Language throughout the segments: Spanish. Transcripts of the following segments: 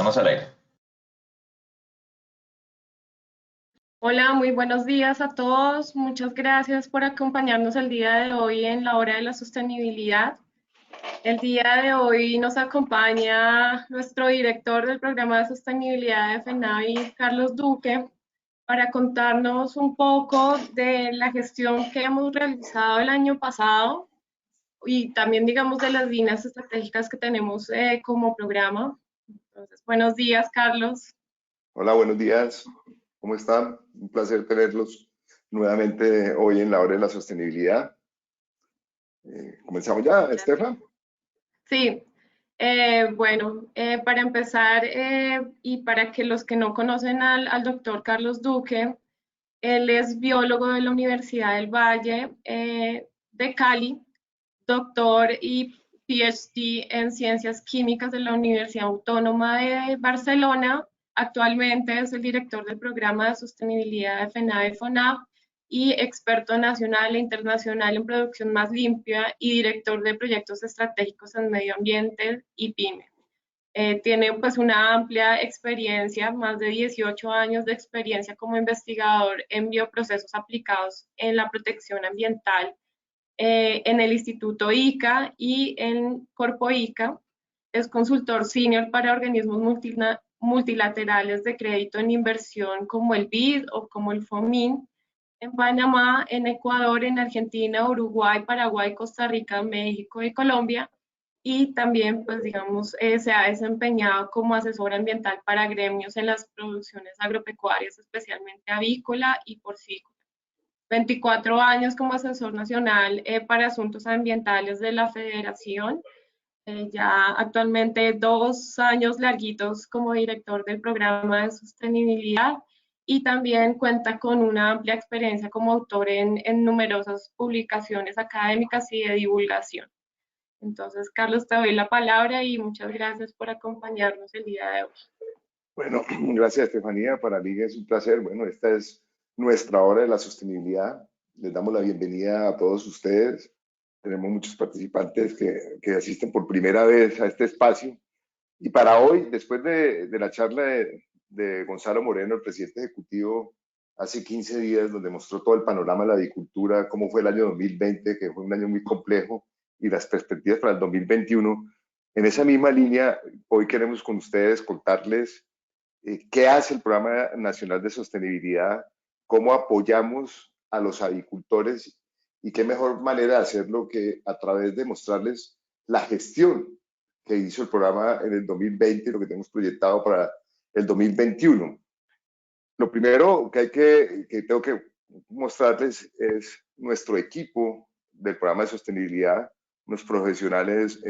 Estamos al aire. Hola, muy buenos días a todos. Muchas gracias por acompañarnos el día de hoy en la hora de la sostenibilidad. El día de hoy nos acompaña nuestro director del programa de sostenibilidad de FENAVI, Carlos Duque, para contarnos un poco de la gestión que hemos realizado el año pasado y también, digamos, de las líneas estratégicas que tenemos como programa. Entonces, buenos días, Carlos. Hola, buenos días. ¿Cómo están? Un placer tenerlos nuevamente hoy en la hora de la sostenibilidad. ¿Comenzamos ya, Estefan? Sí, para empezar y para que los que no conocen al doctor Carlos Duque, él es biólogo de la Universidad del Valle de Cali, doctor y PhD en ciencias químicas de la Universidad Autónoma de Barcelona. Actualmente es el director del programa de sostenibilidad de FENAVE-FONAV y experto nacional e internacional en producción más limpia y director de proyectos estratégicos en medio ambiente y PYME. Tiene pues una amplia experiencia, más de 18 años de experiencia como investigador en bioprocesos aplicados en la protección ambiental en el Instituto ICA y en Corpo ICA. Es consultor senior para organismos multilaterales de crédito en inversión como el BID o como el FOMIN, en Panamá, en Ecuador, en Argentina, Uruguay, Paraguay, Costa Rica, México y Colombia. Y también, pues digamos, se ha desempeñado como asesor ambiental para gremios en las producciones agropecuarias, especialmente avícola y porcícola. 24 años como asesor nacional para asuntos ambientales de la Federación, ya actualmente 2 años larguitos como director del programa de sostenibilidad y también cuenta con una amplia experiencia como autor en numerosas publicaciones académicas y de divulgación. Entonces, Carlos, te doy la palabra y muchas gracias por acompañarnos el día de hoy. Bueno, gracias, Estefanía. Para mí es un placer. Bueno, esta es nuestra hora de la sostenibilidad. Les damos la bienvenida a todos ustedes. Tenemos muchos participantes que asisten por primera vez a este espacio. Y para hoy, después de la charla de Gonzalo Moreno, el presidente ejecutivo, hace 15 días, donde mostró todo el panorama de la agricultura, cómo fue el año 2020, que fue un año muy complejo, y las perspectivas para el 2021. En esa misma línea, hoy queremos con ustedes contarles qué hace el Programa Nacional de Sostenibilidad, cómo apoyamos a los agricultores y qué mejor manera de hacerlo que a través de mostrarles la gestión que hizo el programa en el 2020 y lo que tenemos proyectado para el 2021. Lo primero que tengo que mostrarles es nuestro equipo del programa de sostenibilidad, unos profesionales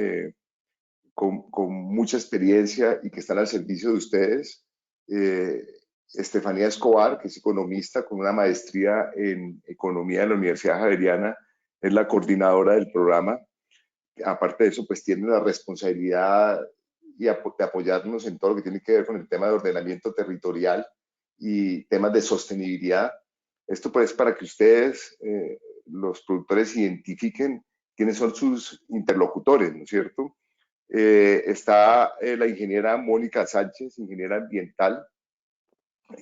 con mucha experiencia y que están al servicio de ustedes. Estefanía Escobar, que es economista con una maestría en economía en la Universidad Javeriana, es la coordinadora del programa. Aparte de eso, pues tiene la responsabilidad de apoyarnos en todo lo que tiene que ver con el tema de ordenamiento territorial y temas de sostenibilidad. Esto pues para que ustedes, los productores, identifiquen quiénes son sus interlocutores, ¿no es cierto? Está la ingeniera Mónica Sánchez, ingeniera ambiental,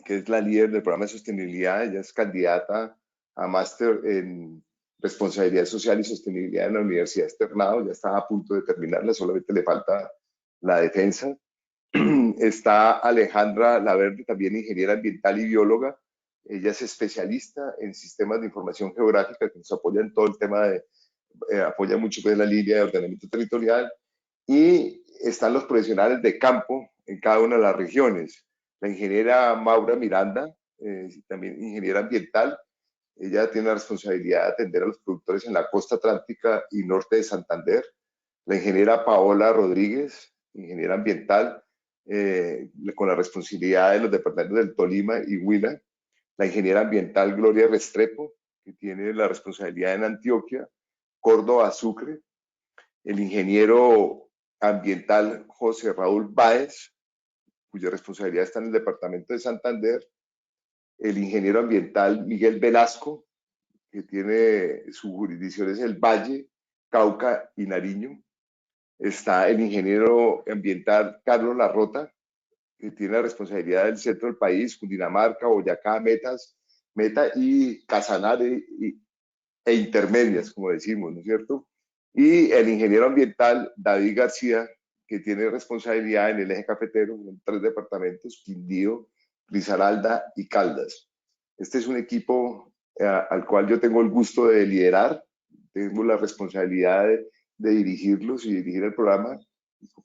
que es la líder del programa de sostenibilidad. Ella es candidata a máster en responsabilidad social y sostenibilidad en la Universidad Externado. Ya está a punto de terminarla, solamente le falta la defensa. Está Alejandra Laverde, también ingeniera ambiental y bióloga. Ella es especialista en sistemas de información geográfica, que nos apoya en todo el tema de, apoya mucho pues, la línea de ordenamiento territorial. Y están los profesionales de campo en cada una de las regiones. La ingeniera Maura Miranda, también ingeniera ambiental. Ella tiene la responsabilidad de atender a los productores en la costa atlántica y norte de Santander. La ingeniera Paola Rodríguez, ingeniera ambiental, con la responsabilidad de los departamentos del Tolima y Huila. La ingeniera ambiental Gloria Restrepo, que tiene la responsabilidad en Antioquia, Córdoba, Sucre. El ingeniero ambiental José Raúl Báez, cuya responsabilidad está en el departamento de Santander. El ingeniero ambiental Miguel Velasco, que tiene su jurisdicción es el Valle, Cauca y Nariño. Está el ingeniero ambiental Carlos Larrota, que tiene la responsabilidad del centro del país, Cundinamarca, Boyacá, Meta y Casanare e intermedias, como decimos, ¿no es cierto? Y el ingeniero ambiental David García, que tiene responsabilidad en el eje cafetero, en 3 departamentos, Quindío, Risaralda y Caldas. Este es un equipo al cual yo tengo el gusto de liderar, tengo la responsabilidad de dirigirlos y dirigir el programa.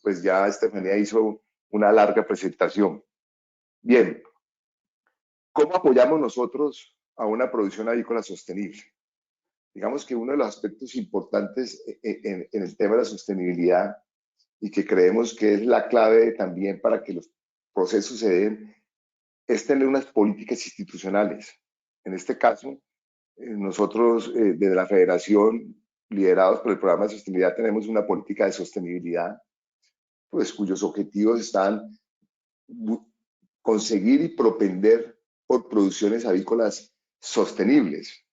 Pues ya Estefanía hizo una larga presentación. Bien, ¿cómo apoyamos nosotros a una producción avícola sostenible? Digamos que uno de los aspectos importantes en el tema de la sostenibilidad y que creemos que es la clave también para que los procesos se den es tener unas políticas institucionales. En este caso, nosotros desde la Federación, liderados por el programa de sostenibilidad, tenemos una política de sostenibilidad, pues cuyos objetivos están conseguir y propender por producciones avícolas sostenibles,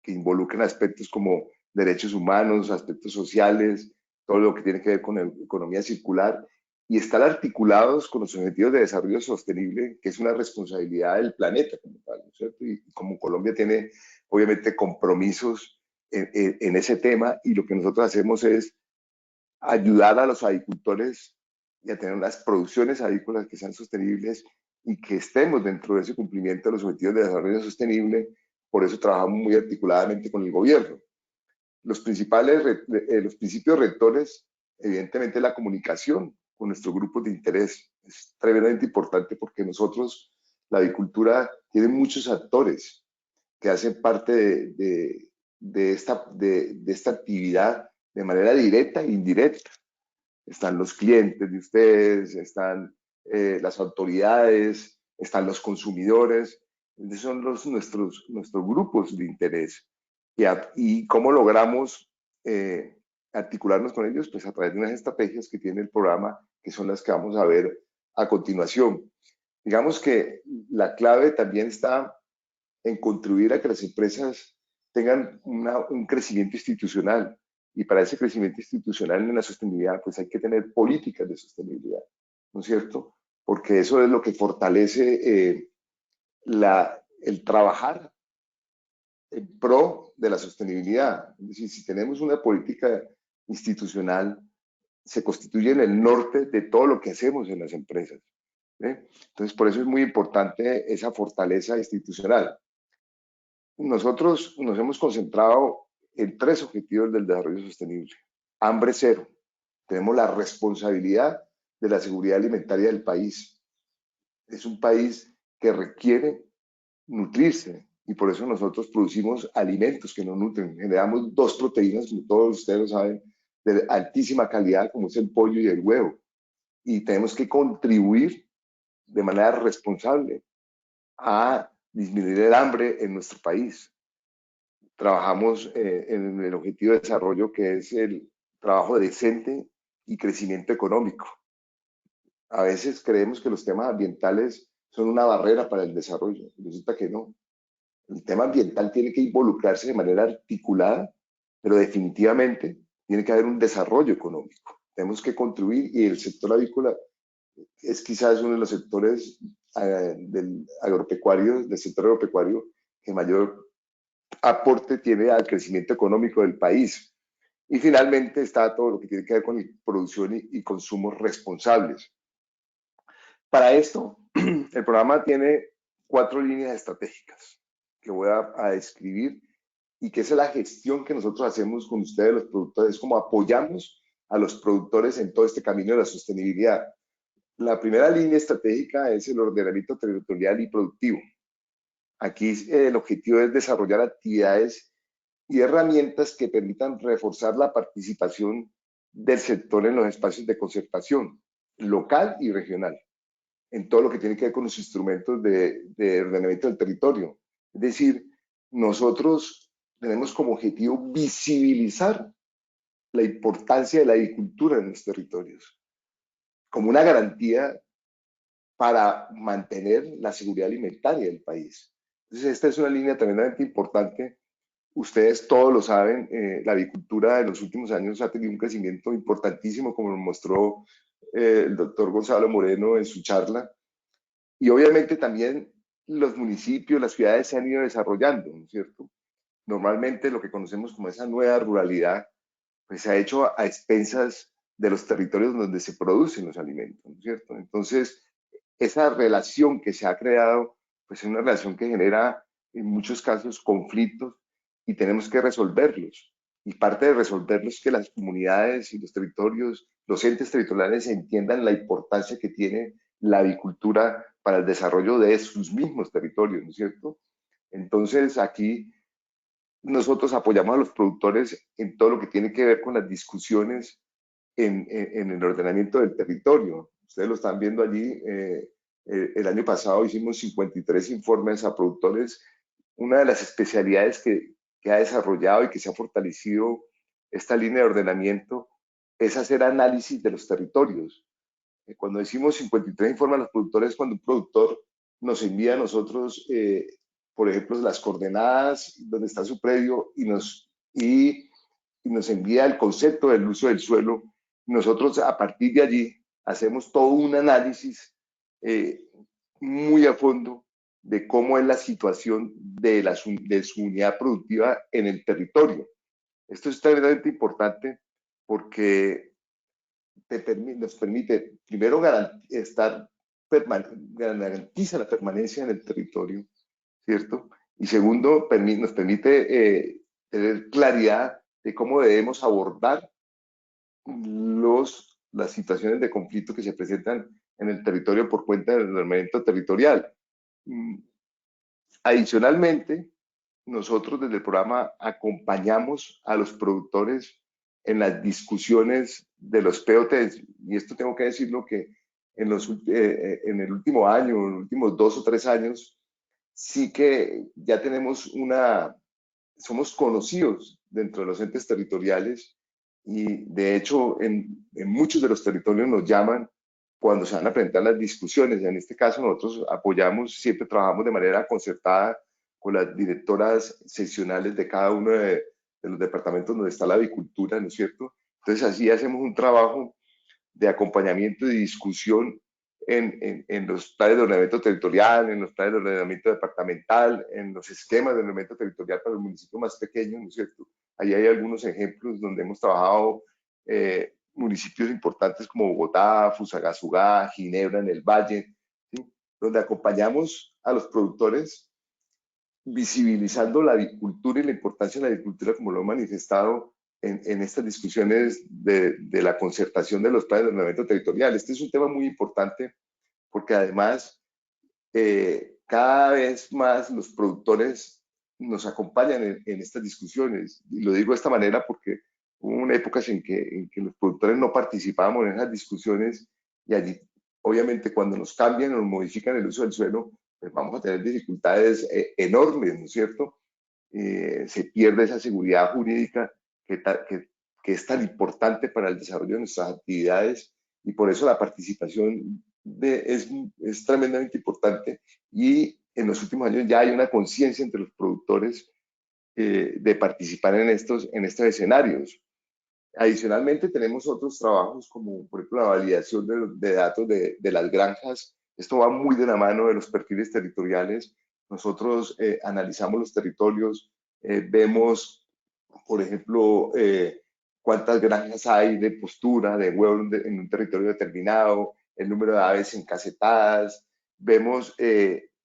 que involucren aspectos como derechos humanos, aspectos sociales, todo lo que tiene que ver con la economía circular, y estar articulados con los objetivos de desarrollo sostenible, que es una responsabilidad del planeta como tal, ¿no es cierto? Y como Colombia tiene, obviamente, compromisos en ese tema, y lo que nosotros hacemos es ayudar a los agricultores y a tener unas producciones agrícolas que sean sostenibles y que estemos dentro de ese cumplimiento de los objetivos de desarrollo sostenible. Por eso trabajamos muy articuladamente con el gobierno. Los principios rectores, evidentemente, la comunicación con nuestros grupos de interés es tremendamente importante porque nosotros, la agricultura, tiene muchos actores que hacen parte de esta actividad de manera directa e indirecta. Están los clientes de ustedes, están las autoridades, están los consumidores, son nuestros grupos de interés. Y cómo logramos articularnos con ellos, pues a través de unas estrategias que tiene el programa, que son las que vamos a ver a continuación. Digamos que la clave también está en contribuir a que las empresas tengan un crecimiento institucional. Y para ese crecimiento institucional en la sostenibilidad, pues hay que tener políticas de sostenibilidad, ¿no es cierto? Porque eso es lo que fortalece el trabajar en pro de la sostenibilidad. Es decir, si tenemos una política institucional, se constituye en el norte de todo lo que hacemos en las empresas. Entonces, por eso es muy importante esa fortaleza institucional. Nosotros nos hemos concentrado en 3 objetivos del desarrollo sostenible. Hambre cero. Tenemos la responsabilidad de la seguridad alimentaria del país. Es un país que requiere nutrirse y por eso nosotros producimos alimentos que nos nutren. Generamos 2 proteínas, como todos ustedes lo saben, de altísima calidad, como es el pollo y el huevo. Y tenemos que contribuir de manera responsable a disminuir el hambre en nuestro país. Trabajamos en el objetivo de desarrollo, que es el trabajo decente y crecimiento económico. A veces creemos que los temas ambientales son una barrera para el desarrollo. Resulta que no. El tema ambiental tiene que involucrarse de manera articulada, pero definitivamente tiene que haber un desarrollo económico. Tenemos que contribuir y el sector avícola es quizás uno de los sectores del sector agropecuario que mayor aporte tiene al crecimiento económico del país. Y finalmente está todo lo que tiene que ver con producción y consumos responsables. Para esto, el programa tiene 4 líneas estratégicas que voy a describir y que es la gestión que nosotros hacemos con ustedes, los productores, es como apoyamos a los productores en todo este camino de la sostenibilidad. La primera línea estratégica es el ordenamiento territorial y productivo. Aquí el objetivo es desarrollar actividades y herramientas que permitan reforzar la participación del sector en los espacios de concertación local y regional, en todo lo que tiene que ver con los instrumentos de ordenamiento del territorio. Es decir, nosotros tenemos como objetivo visibilizar la importancia de la agricultura en los territorios, como una garantía para mantener la seguridad alimentaria del país. Entonces, esta es una línea tremendamente importante. Ustedes todos lo saben, la agricultura en los últimos años ha tenido un crecimiento importantísimo, como lo mostró el doctor Gonzalo Moreno en su charla, Y obviamente también los municipios, las ciudades se han ido desarrollando, ¿no es cierto? Normalmente lo que conocemos como esa nueva ruralidad, pues se ha hecho a expensas de los territorios donde se producen los alimentos, ¿no es cierto? Entonces, esa relación que se ha creado, pues es una relación que genera en muchos casos conflictos y tenemos que resolverlos. Y parte de resolverlos es que las comunidades y los territorios, los entes territoriales entiendan la importancia que tiene la avicultura para el desarrollo de sus mismos territorios, ¿no es cierto? Entonces, aquí nosotros apoyamos a los productores en todo lo que tiene que ver con las discusiones en el ordenamiento del territorio. Ustedes lo están viendo allí. El año pasado hicimos 53 informes a productores. Una de las especialidades que ha desarrollado y que se ha fortalecido esta línea de ordenamiento es hacer análisis de los territorios. Cuando decimos 53 informes a los productores, cuando un productor nos envía a nosotros, por ejemplo, las coordenadas donde está su predio y nos envía el concepto del uso del suelo. Nosotros a partir de allí hacemos todo un análisis eh, muy a fondo de cómo es la situación de su unidad productiva en el territorio. Esto es extremadamente importante porque nos permite, primero, garantiza la permanencia en el territorio, ¿cierto? Y segundo, nos permite tener claridad de cómo debemos abordar las situaciones de conflicto que se presentan en el territorio por cuenta del ordenamiento territorial. Adicionalmente, nosotros desde el programa acompañamos a los productores en las discusiones de los POTs, y esto tengo que decirlo que en el último año, en los últimos 2 o 3 años, sí que ya somos conocidos dentro de los entes territoriales y de hecho en muchos de los territorios nos llaman cuando se van a presentar las discusiones. En este caso nosotros apoyamos, siempre trabajamos de manera concertada con las directoras seccionales de cada uno de los departamentos donde está la avicultura, ¿no es cierto? Entonces así hacemos un trabajo de acompañamiento y discusión en los planes de ordenamiento territorial, en los planes de ordenamiento departamental, en los esquemas de ordenamiento territorial para los municipios más pequeños, ¿no es cierto? Ahí hay algunos ejemplos donde hemos trabajado municipios importantes como Bogotá, Fusagasugá, Ginebra en el Valle, ¿sí? Donde acompañamos a los productores visibilizando la agricultura y la importancia de la agricultura como lo he manifestado en estas discusiones de la concertación de los planes de ordenamiento territorial. Este es un tema muy importante porque además cada vez más los productores nos acompañan en estas discusiones. Y lo digo de esta manera porque hubo una época en que los productores no participábamos en esas discusiones y allí, obviamente, cuando nos cambian o nos modifican el uso del suelo, pues vamos a tener dificultades enormes, ¿no es cierto? Se pierde esa seguridad jurídica que es tan importante para el desarrollo de nuestras actividades y por eso la participación es tremendamente importante y en los últimos años ya hay una conciencia entre los productores de participar en estos escenarios. Adicionalmente tenemos otros trabajos como por ejemplo la validación de datos de las granjas. Esto va muy de la mano de los perfiles territoriales. Nosotros analizamos los territorios, vemos por ejemplo cuántas granjas hay de postura, de huevos en un territorio determinado, el número de aves encasetadas, vemos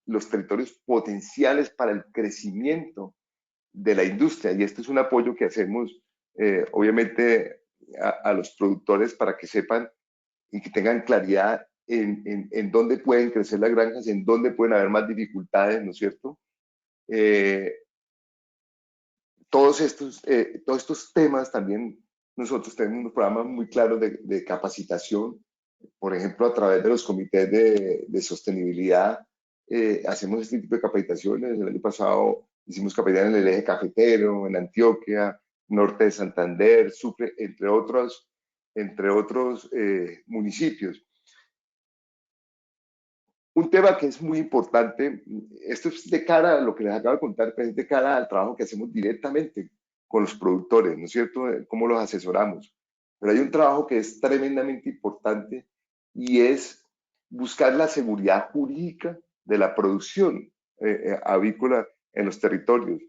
los territorios potenciales para el crecimiento de la industria y este es un apoyo que hacemos obviamente a los productores para que sepan y que tengan claridad en dónde pueden crecer las granjas, en dónde pueden haber más dificultades, ¿no es cierto? Eh, todos estos temas también nosotros tenemos unos programas muy claros de capacitación, por ejemplo, a través de los comités de sostenibilidad, hacemos este tipo de capacitaciones. El año pasado hicimos capacitación en el eje cafetero, en Antioquia, norte de Santander, Sucre, entre otros municipios. Un tema que es muy importante, esto es de cara a lo que les acabo de contar, pero es de cara al trabajo que hacemos directamente con los productores, ¿no es cierto? Cómo los asesoramos. Pero hay un trabajo que es tremendamente importante y es buscar la seguridad jurídica de la producción avícola en los territorios.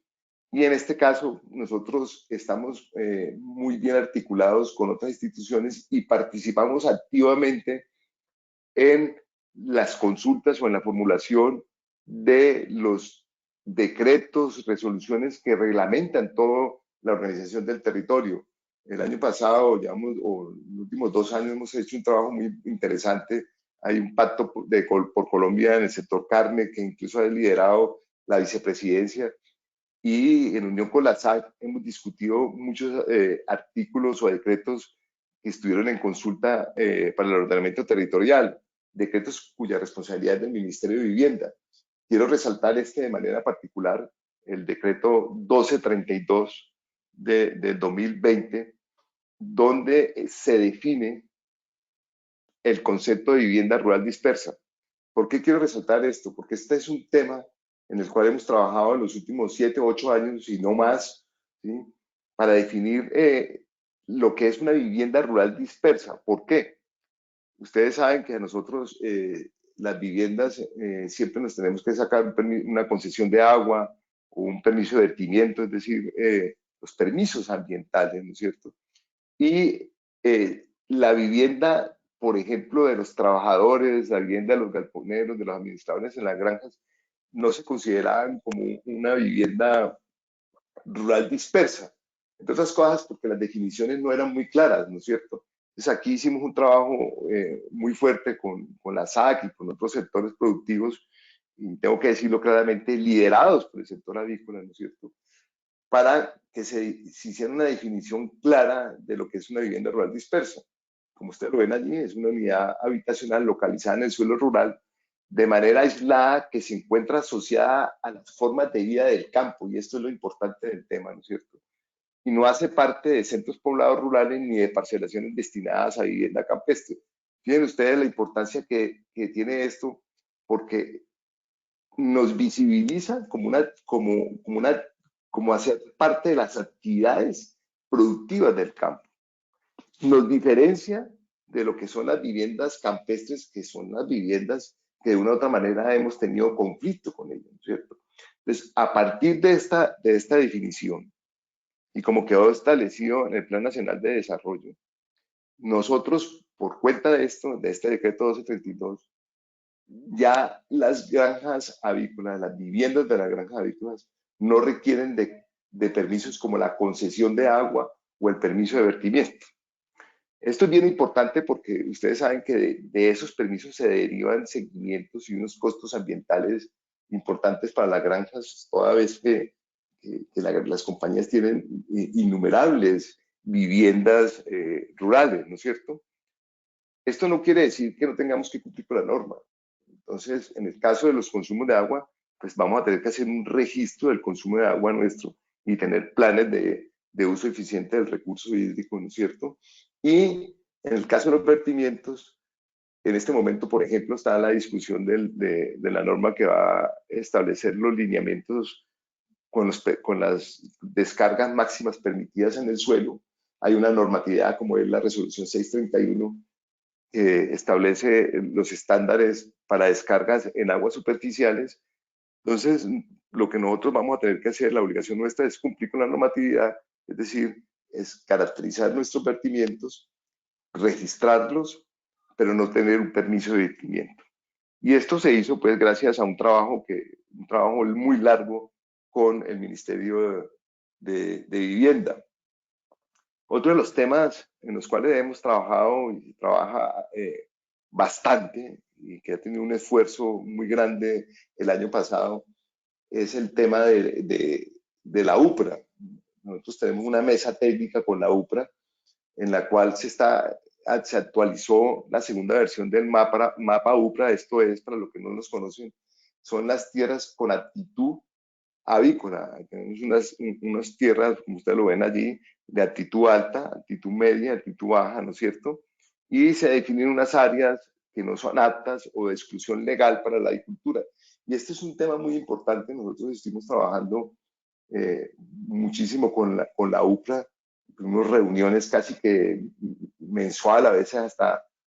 Y en este caso, nosotros estamos muy bien articulados con otras instituciones y participamos activamente en las consultas o en la formulación de los decretos, resoluciones que reglamentan toda la organización del territorio. El año pasado, digamos, o los últimos 2 años, hemos hecho un trabajo muy interesante. Hay un pacto por Colombia en el sector carne que incluso ha liderado la vicepresidencia, y en unión con la SAC hemos discutido muchos artículos o decretos que estuvieron en consulta para el ordenamiento territorial, decretos cuya responsabilidad es del Ministerio de Vivienda. Quiero resaltar de manera particular, el decreto 1232 del 2020, donde se define el concepto de vivienda rural dispersa. ¿Por qué quiero resaltar esto? Porque este es un tema en el cual hemos trabajado en los últimos 7 u 8 años y no más, ¿sí? Para definir lo que es una vivienda rural dispersa. ¿Por qué? Ustedes saben que a nosotros las viviendas siempre nos tenemos que sacar una concesión de agua o un permiso de vertimiento, es decir, los permisos ambientales, ¿no es cierto? Y la vivienda, por ejemplo, de los trabajadores, la vivienda de los galponeros, de los administradores en las granjas, no se consideraban como una vivienda rural dispersa. Entre otras cosas, porque las definiciones no eran muy claras, ¿no es cierto? Entonces aquí hicimos un trabajo muy fuerte con la SAC y con otros sectores productivos, y tengo que decirlo claramente, liderados por el sector avícola, ¿no es cierto?, para que se hiciera una definición clara de lo que es una vivienda rural dispersa. Como ustedes lo ven allí, es una unidad habitacional localizada en el suelo rural, de manera aislada, que se encuentra asociada a las formas de vida del campo, y esto es lo importante del tema, ¿no es cierto? Y no hace parte de centros poblados rurales ni de parcelaciones destinadas a vivienda campestre. Fíjense ustedes la importancia que tiene esto, porque nos visibiliza como hacer parte de las actividades productivas del campo. Nos diferencia de lo que son las viviendas campestres, que son las viviendas que de una u otra manera hemos tenido conflicto con ellas, ¿no es cierto? Entonces, a partir de esta definición, y como quedó establecido en el Plan Nacional de Desarrollo, nosotros, por cuenta de esto, de este decreto 1232, ya las granjas avícolas, las viviendas de las granjas avícolas, no requieren de permisos como la concesión de agua o el permiso de vertimiento. Esto es bien importante porque ustedes saben que de esos permisos se derivan seguimientos y unos costos ambientales importantes para las granjas, toda vez que las compañías tienen innumerables viviendas rurales, ¿no es cierto? Esto no quiere decir que no tengamos que cumplir con la norma. Entonces, en el caso de los consumos de agua, pues vamos a tener que hacer un registro del consumo de agua nuestro y tener planes de uso eficiente del recurso hídrico, ¿no es cierto? Y en el caso de los vertimientos, en este momento, por ejemplo, está la discusión de la norma que va a establecer los lineamientos con las descargas máximas permitidas en el suelo. Hay una normatividad como es la resolución 631 que establece los estándares para descargas en aguas superficiales. Entonces, lo que nosotros vamos a tener que hacer, la obligación nuestra es cumplir con la normatividad, es decir, es caracterizar nuestros vertimientos, registrarlos, pero no tener un permiso de vertimiento. Y esto se hizo pues gracias a un trabajo muy largo con el Ministerio de Vivienda. Otro de los temas en los cuales hemos trabajado y trabaja bastante y que ha tenido un esfuerzo muy grande el año pasado es el tema de la UPRA. Nosotros tenemos una mesa técnica con la UPRA en la cual se actualizó la segunda versión del mapa UPRA. Esto es, para los que no nos conocen, son las tierras con aptitud avícola. Tenemos unas tierras, como ustedes lo ven allí, de altitud alta, altitud media, altitud baja, ¿no es cierto? Y se definen unas áreas que no son aptas o de exclusión legal para la agricultura. Y este es un tema muy importante. Nosotros estuvimos trabajando muchísimo con la UPRA, tuvimos reuniones casi que mensual, a veces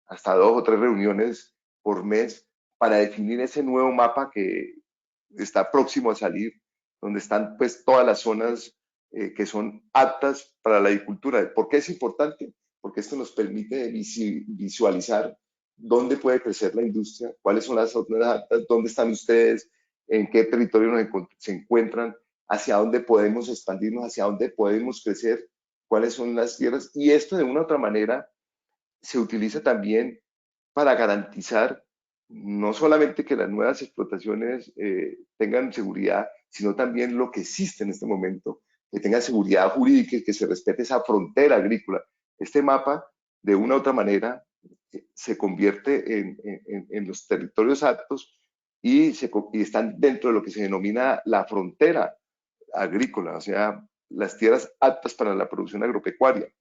hasta 2 o 3 reuniones por mes para definir ese nuevo mapa que está próximo a salir, donde están pues todas las zonas que son aptas para la agricultura. ¿Por qué es importante? Porque esto nos permite visualizar dónde puede crecer la industria, cuáles son las zonas aptas, dónde están ustedes, en qué territorio se encuentran, hacia dónde podemos expandirnos, hacia dónde podemos crecer, cuáles son las tierras. Y esto de una u otra manera se utiliza también para garantizar no solamente que las nuevas explotaciones tengan seguridad, sino también lo que existe en este momento, que tenga seguridad jurídica y que se respete esa frontera agrícola. Este mapa, de una u otra manera, se convierte en los territorios aptos y están dentro de lo que se denomina la frontera agrícola, o sea, las tierras aptas para la producción agropecuaria.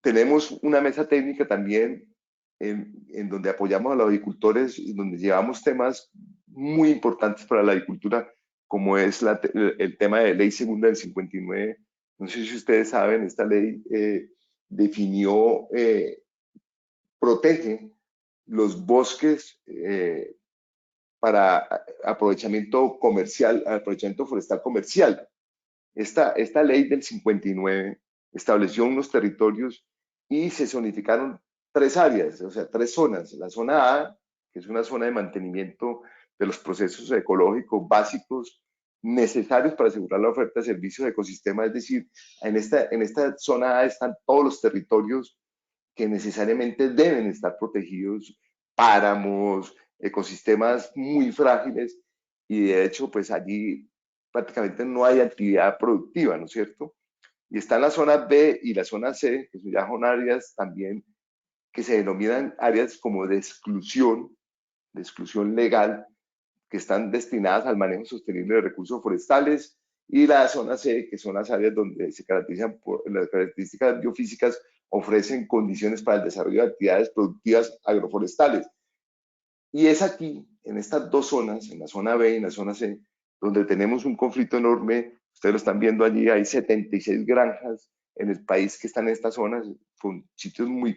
Tenemos una mesa técnica también en donde apoyamos a los agricultores y donde llevamos temas muy importantes para la agricultura, como es el tema de ley segunda del 59. No sé si ustedes saben, esta ley definió, protege los bosques para aprovechamiento comercial, aprovechamiento forestal comercial. Esta ley del 59 estableció unos territorios y se zonificaron tres áreas, o sea, tres zonas. La zona A, que es una zona de mantenimiento de los procesos ecológicos básicos necesarios para asegurar la oferta de servicios de ecosistema, es decir, en esta zona A están todos los territorios que necesariamente deben estar protegidos, páramos, ecosistemas muy frágiles, y de hecho, pues allí prácticamente no hay actividad productiva, ¿no es cierto? Y está en la zona B y la zona C, que ya son áreas también que se denominan áreas como de exclusión legal, que están destinadas al manejo sostenible de recursos forestales, y la zona C, que son las áreas donde se caracterizan por las características biofísicas, ofrecen condiciones para el desarrollo de actividades productivas agroforestales. Y es aquí, en estas dos zonas, en la zona B y en la zona C, donde tenemos un conflicto enorme. Ustedes lo están viendo allí, hay 76 granjas en el país que están en estas zonas, con sitios muy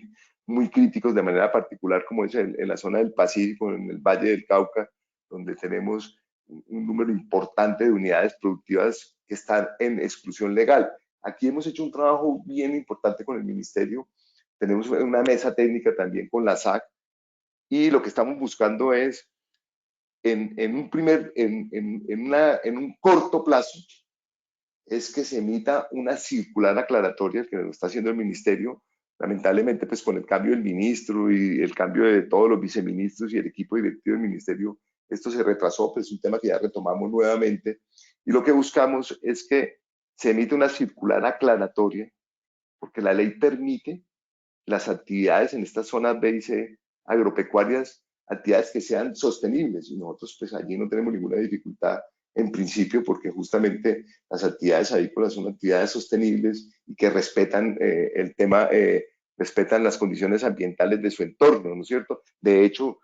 críticos de manera particular, como es en la zona del Pacífico, en el Valle del Cauca, donde tenemos un número importante de unidades productivas que están en exclusión legal. Aquí hemos hecho un trabajo bien importante con el ministerio. Tenemos una mesa técnica también con la SAC, y lo que estamos buscando es, en un corto plazo, es que se emita una circular aclaratoria que lo está haciendo el ministerio. Lamentablemente, pues con el cambio del ministro y el cambio de todos los viceministros y el equipo directivo del ministerio, esto se retrasó, pues es un tema que ya retomamos nuevamente. Y lo que buscamos es que se emite una circular aclaratoria, porque la ley permite las actividades en estas zonas B y C agropecuarias, actividades que sean sostenibles, y nosotros pues allí no tenemos ninguna dificultad en principio, porque justamente las actividades agrícolas son actividades sostenibles y que respetan el tema, respetan las condiciones ambientales de su entorno, ¿no es cierto? De hecho,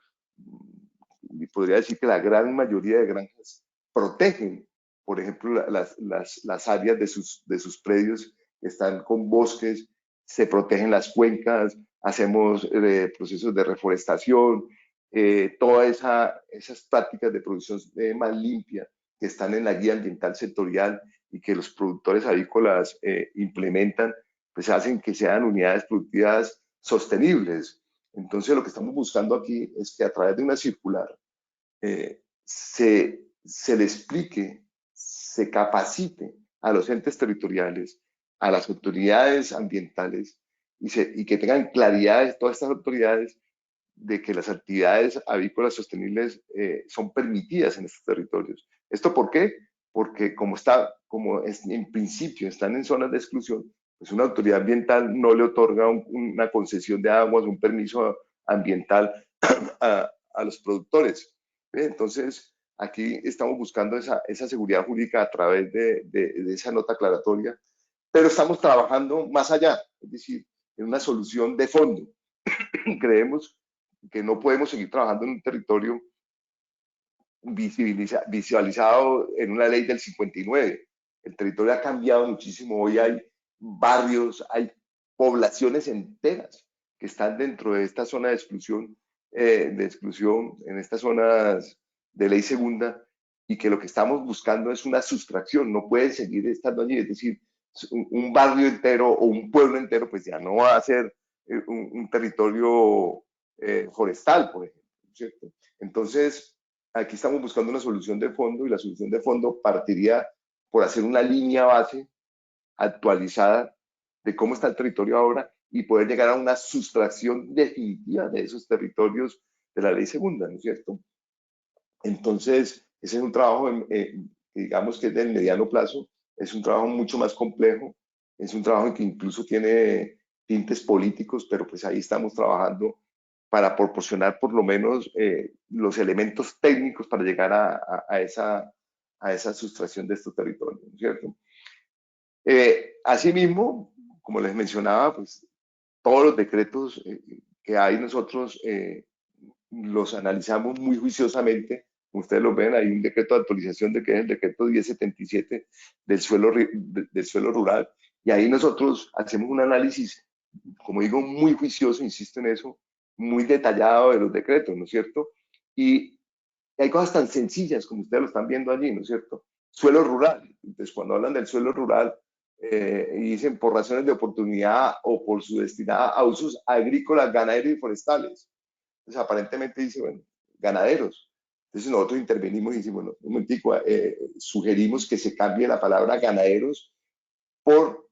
podría decir que la gran mayoría de granjas protegen, por ejemplo, las áreas de sus predios que están con bosques, se protegen las cuencas, hacemos procesos de reforestación, todas esas prácticas de producción más limpia que están en la guía ambiental sectorial y que los productores avícolas implementan, pues hacen que sean unidades productivas sostenibles. Entonces, lo que estamos buscando aquí es que a través de una circular se le explique, se capacite a los entes territoriales, a las autoridades ambientales, y que tengan claridad todas estas autoridades de que las actividades avícolas sostenibles son permitidas en estos territorios. ¿Esto por qué? Porque como en principio están en zonas de exclusión, pues una autoridad ambiental no le otorga una concesión de aguas, un permiso ambiental a los productores. Entonces, aquí estamos buscando esa seguridad jurídica a través de esa nota aclaratoria, pero estamos trabajando más allá, es decir, en una solución de fondo. Creemos que no podemos seguir trabajando en un territorio visualizado en una ley del 59. El territorio ha cambiado muchísimo. Hoy hay barrios, hay poblaciones enteras que están dentro de esta zona de exclusión, en estas zonas de ley segunda, y que lo que estamos buscando es una sustracción, no pueden seguir estando allí, es decir, un barrio entero o un pueblo entero, pues ya no va a ser un territorio forestal, por ejemplo, ¿cierto? Entonces, aquí estamos buscando una solución de fondo y la solución de fondo partiría por hacer una línea base actualizada de cómo está el territorio ahora y poder llegar a una sustracción definitiva de esos territorios de la ley segunda, ¿no es cierto? Entonces, ese es un trabajo, digamos que es del mediano plazo, es un trabajo mucho más complejo, es un trabajo que incluso tiene tintes políticos, pero pues ahí estamos trabajando para proporcionar por lo menos los elementos técnicos para llegar a esa sustracción de estos territorios, ¿no es cierto? Asimismo, como les mencionaba, pues todos los decretos que hay nosotros los analizamos muy juiciosamente. Como ustedes lo ven, hay un decreto de actualización de que es el decreto 1077 del suelo rural, y ahí nosotros hacemos un análisis, como digo, muy juicioso, insisto en eso, muy detallado de los decretos, ¿no es cierto? Y hay cosas tan sencillas como ustedes lo están viendo allí, ¿no es cierto? Suelo rural. Entonces, cuando hablan del suelo rural, y dicen por razones de oportunidad o por su destinada a usos agrícolas, ganaderos y forestales. Entonces, aparentemente dice, bueno, ganaderos. Entonces, nosotros intervenimos y decimos, bueno, un momentico, sugerimos que se cambie la palabra ganaderos por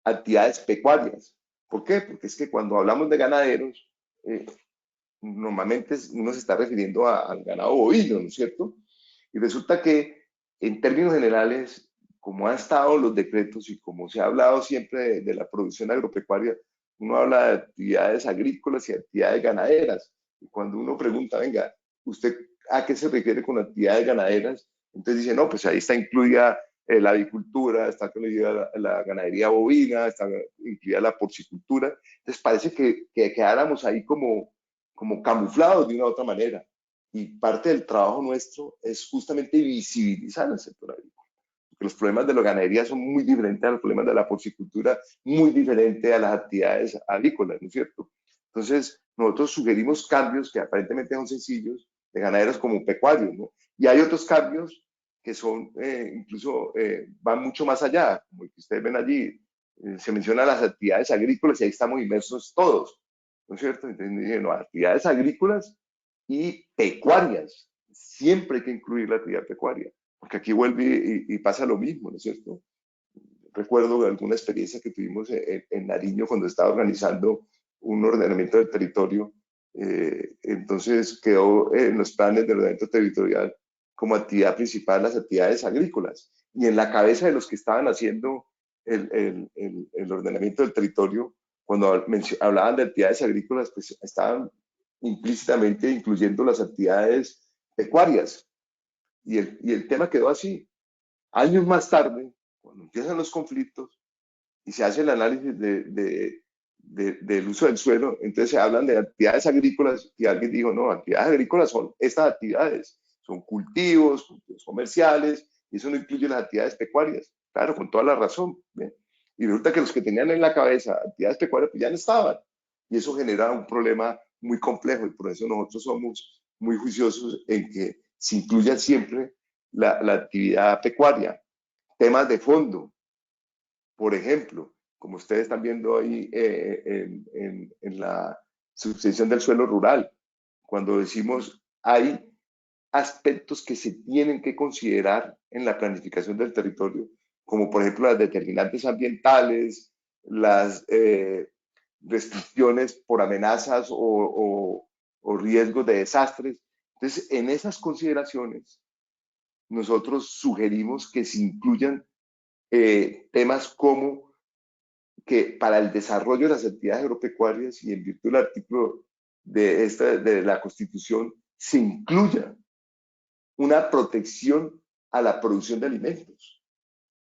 actividades pecuarias. ¿Por qué? Porque es que cuando hablamos de ganaderos, normalmente uno se está refiriendo al ganado bovino, ¿no es cierto? Y resulta que en términos generales, como han estado los decretos y como se ha hablado siempre de la producción agropecuaria, uno habla de actividades agrícolas y actividades ganaderas. Y cuando uno pregunta, venga, ¿usted a qué se refiere con actividades ganaderas? Entonces dice, no, pues ahí está incluida la avicultura, está incluida la ganadería bovina, está incluida la porcicultura. Entonces parece que quedáramos ahí como camuflados de una u otra manera. Y parte del trabajo nuestro es justamente visibilizar el sector agrícola. Porque los problemas de la ganadería son muy diferentes a los problemas de la porcicultura, muy diferentes a las actividades agrícolas, ¿no es cierto? Entonces, nosotros sugerimos cambios que aparentemente son sencillos, de ganaderos como pecuarios, ¿no? Y hay otros cambios que son, incluso, van mucho más allá, como el que ustedes ven allí. Se mencionan las actividades agrícolas y ahí estamos inmersos todos, ¿no es cierto? Entonces, no, actividades agrícolas y pecuarias. Siempre hay que incluir la actividad pecuaria, porque aquí vuelve y pasa lo mismo, ¿no es cierto? Recuerdo alguna experiencia que tuvimos en Nariño cuando estaba organizando un ordenamiento del territorio. Entonces quedó en los planes de ordenamiento territorial como actividad principal las actividades agrícolas. Y en la cabeza de los que estaban haciendo el ordenamiento del territorio, cuando hablaban de actividades agrícolas, pues estaban implícitamente incluyendo las actividades pecuarias. Y el tema quedó así. Años más tarde, cuando empiezan los conflictos y se hace el análisis del uso del suelo, entonces se hablan de actividades agrícolas y alguien dijo, no, actividades agrícolas son estas actividades, son cultivos comerciales, y eso no incluye las actividades pecuarias. Claro, con toda la razón. ¿Ve? Y resulta que los que tenían en la cabeza actividades pecuarias pues ya no estaban. Y eso genera un problema muy complejo y por eso nosotros somos muy juiciosos en que se incluya siempre la actividad pecuaria. Temas de fondo, por ejemplo, como ustedes están viendo ahí en la subsección del suelo rural, cuando decimos hay aspectos que se tienen que considerar en la planificación del territorio, como por ejemplo las determinantes ambientales, las restricciones por amenazas o riesgos de desastres. Entonces, en esas consideraciones, nosotros sugerimos que se incluyan temas como que para el desarrollo de las actividades agropecuarias y en virtud del artículo de la Constitución se incluya una protección a la producción de alimentos.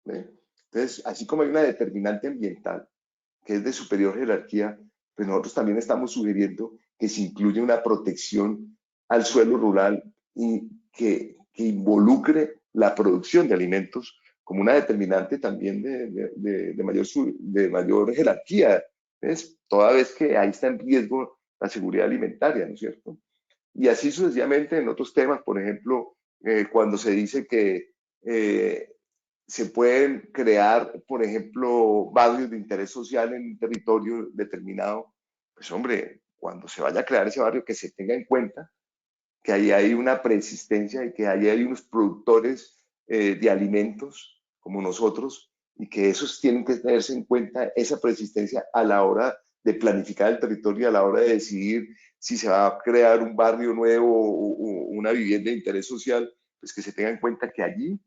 ¿Ve? Entonces, así como hay una determinante ambiental que es de superior jerarquía, pues nosotros también estamos sugiriendo que se incluya una protección al suelo rural y que involucre la producción de alimentos como una determinante también de mayor jerarquía ¿Ves? Toda vez que ahí está en riesgo la seguridad alimentaria, ¿no es cierto? Y así sucesivamente en otros temas, por ejemplo, cuando se dice que se pueden crear, por ejemplo, barrios de interés social en un territorio determinado, pues hombre, cuando se vaya a crear ese barrio, que se tenga en cuenta que ahí hay una preexistencia y que ahí hay unos productores de alimentos como nosotros y que esos tienen que tenerse en cuenta esa preexistencia a la hora de planificar el territorio, a la hora de decidir si se va a crear un barrio nuevo o una vivienda de interés social, pues que se tenga en cuenta que allí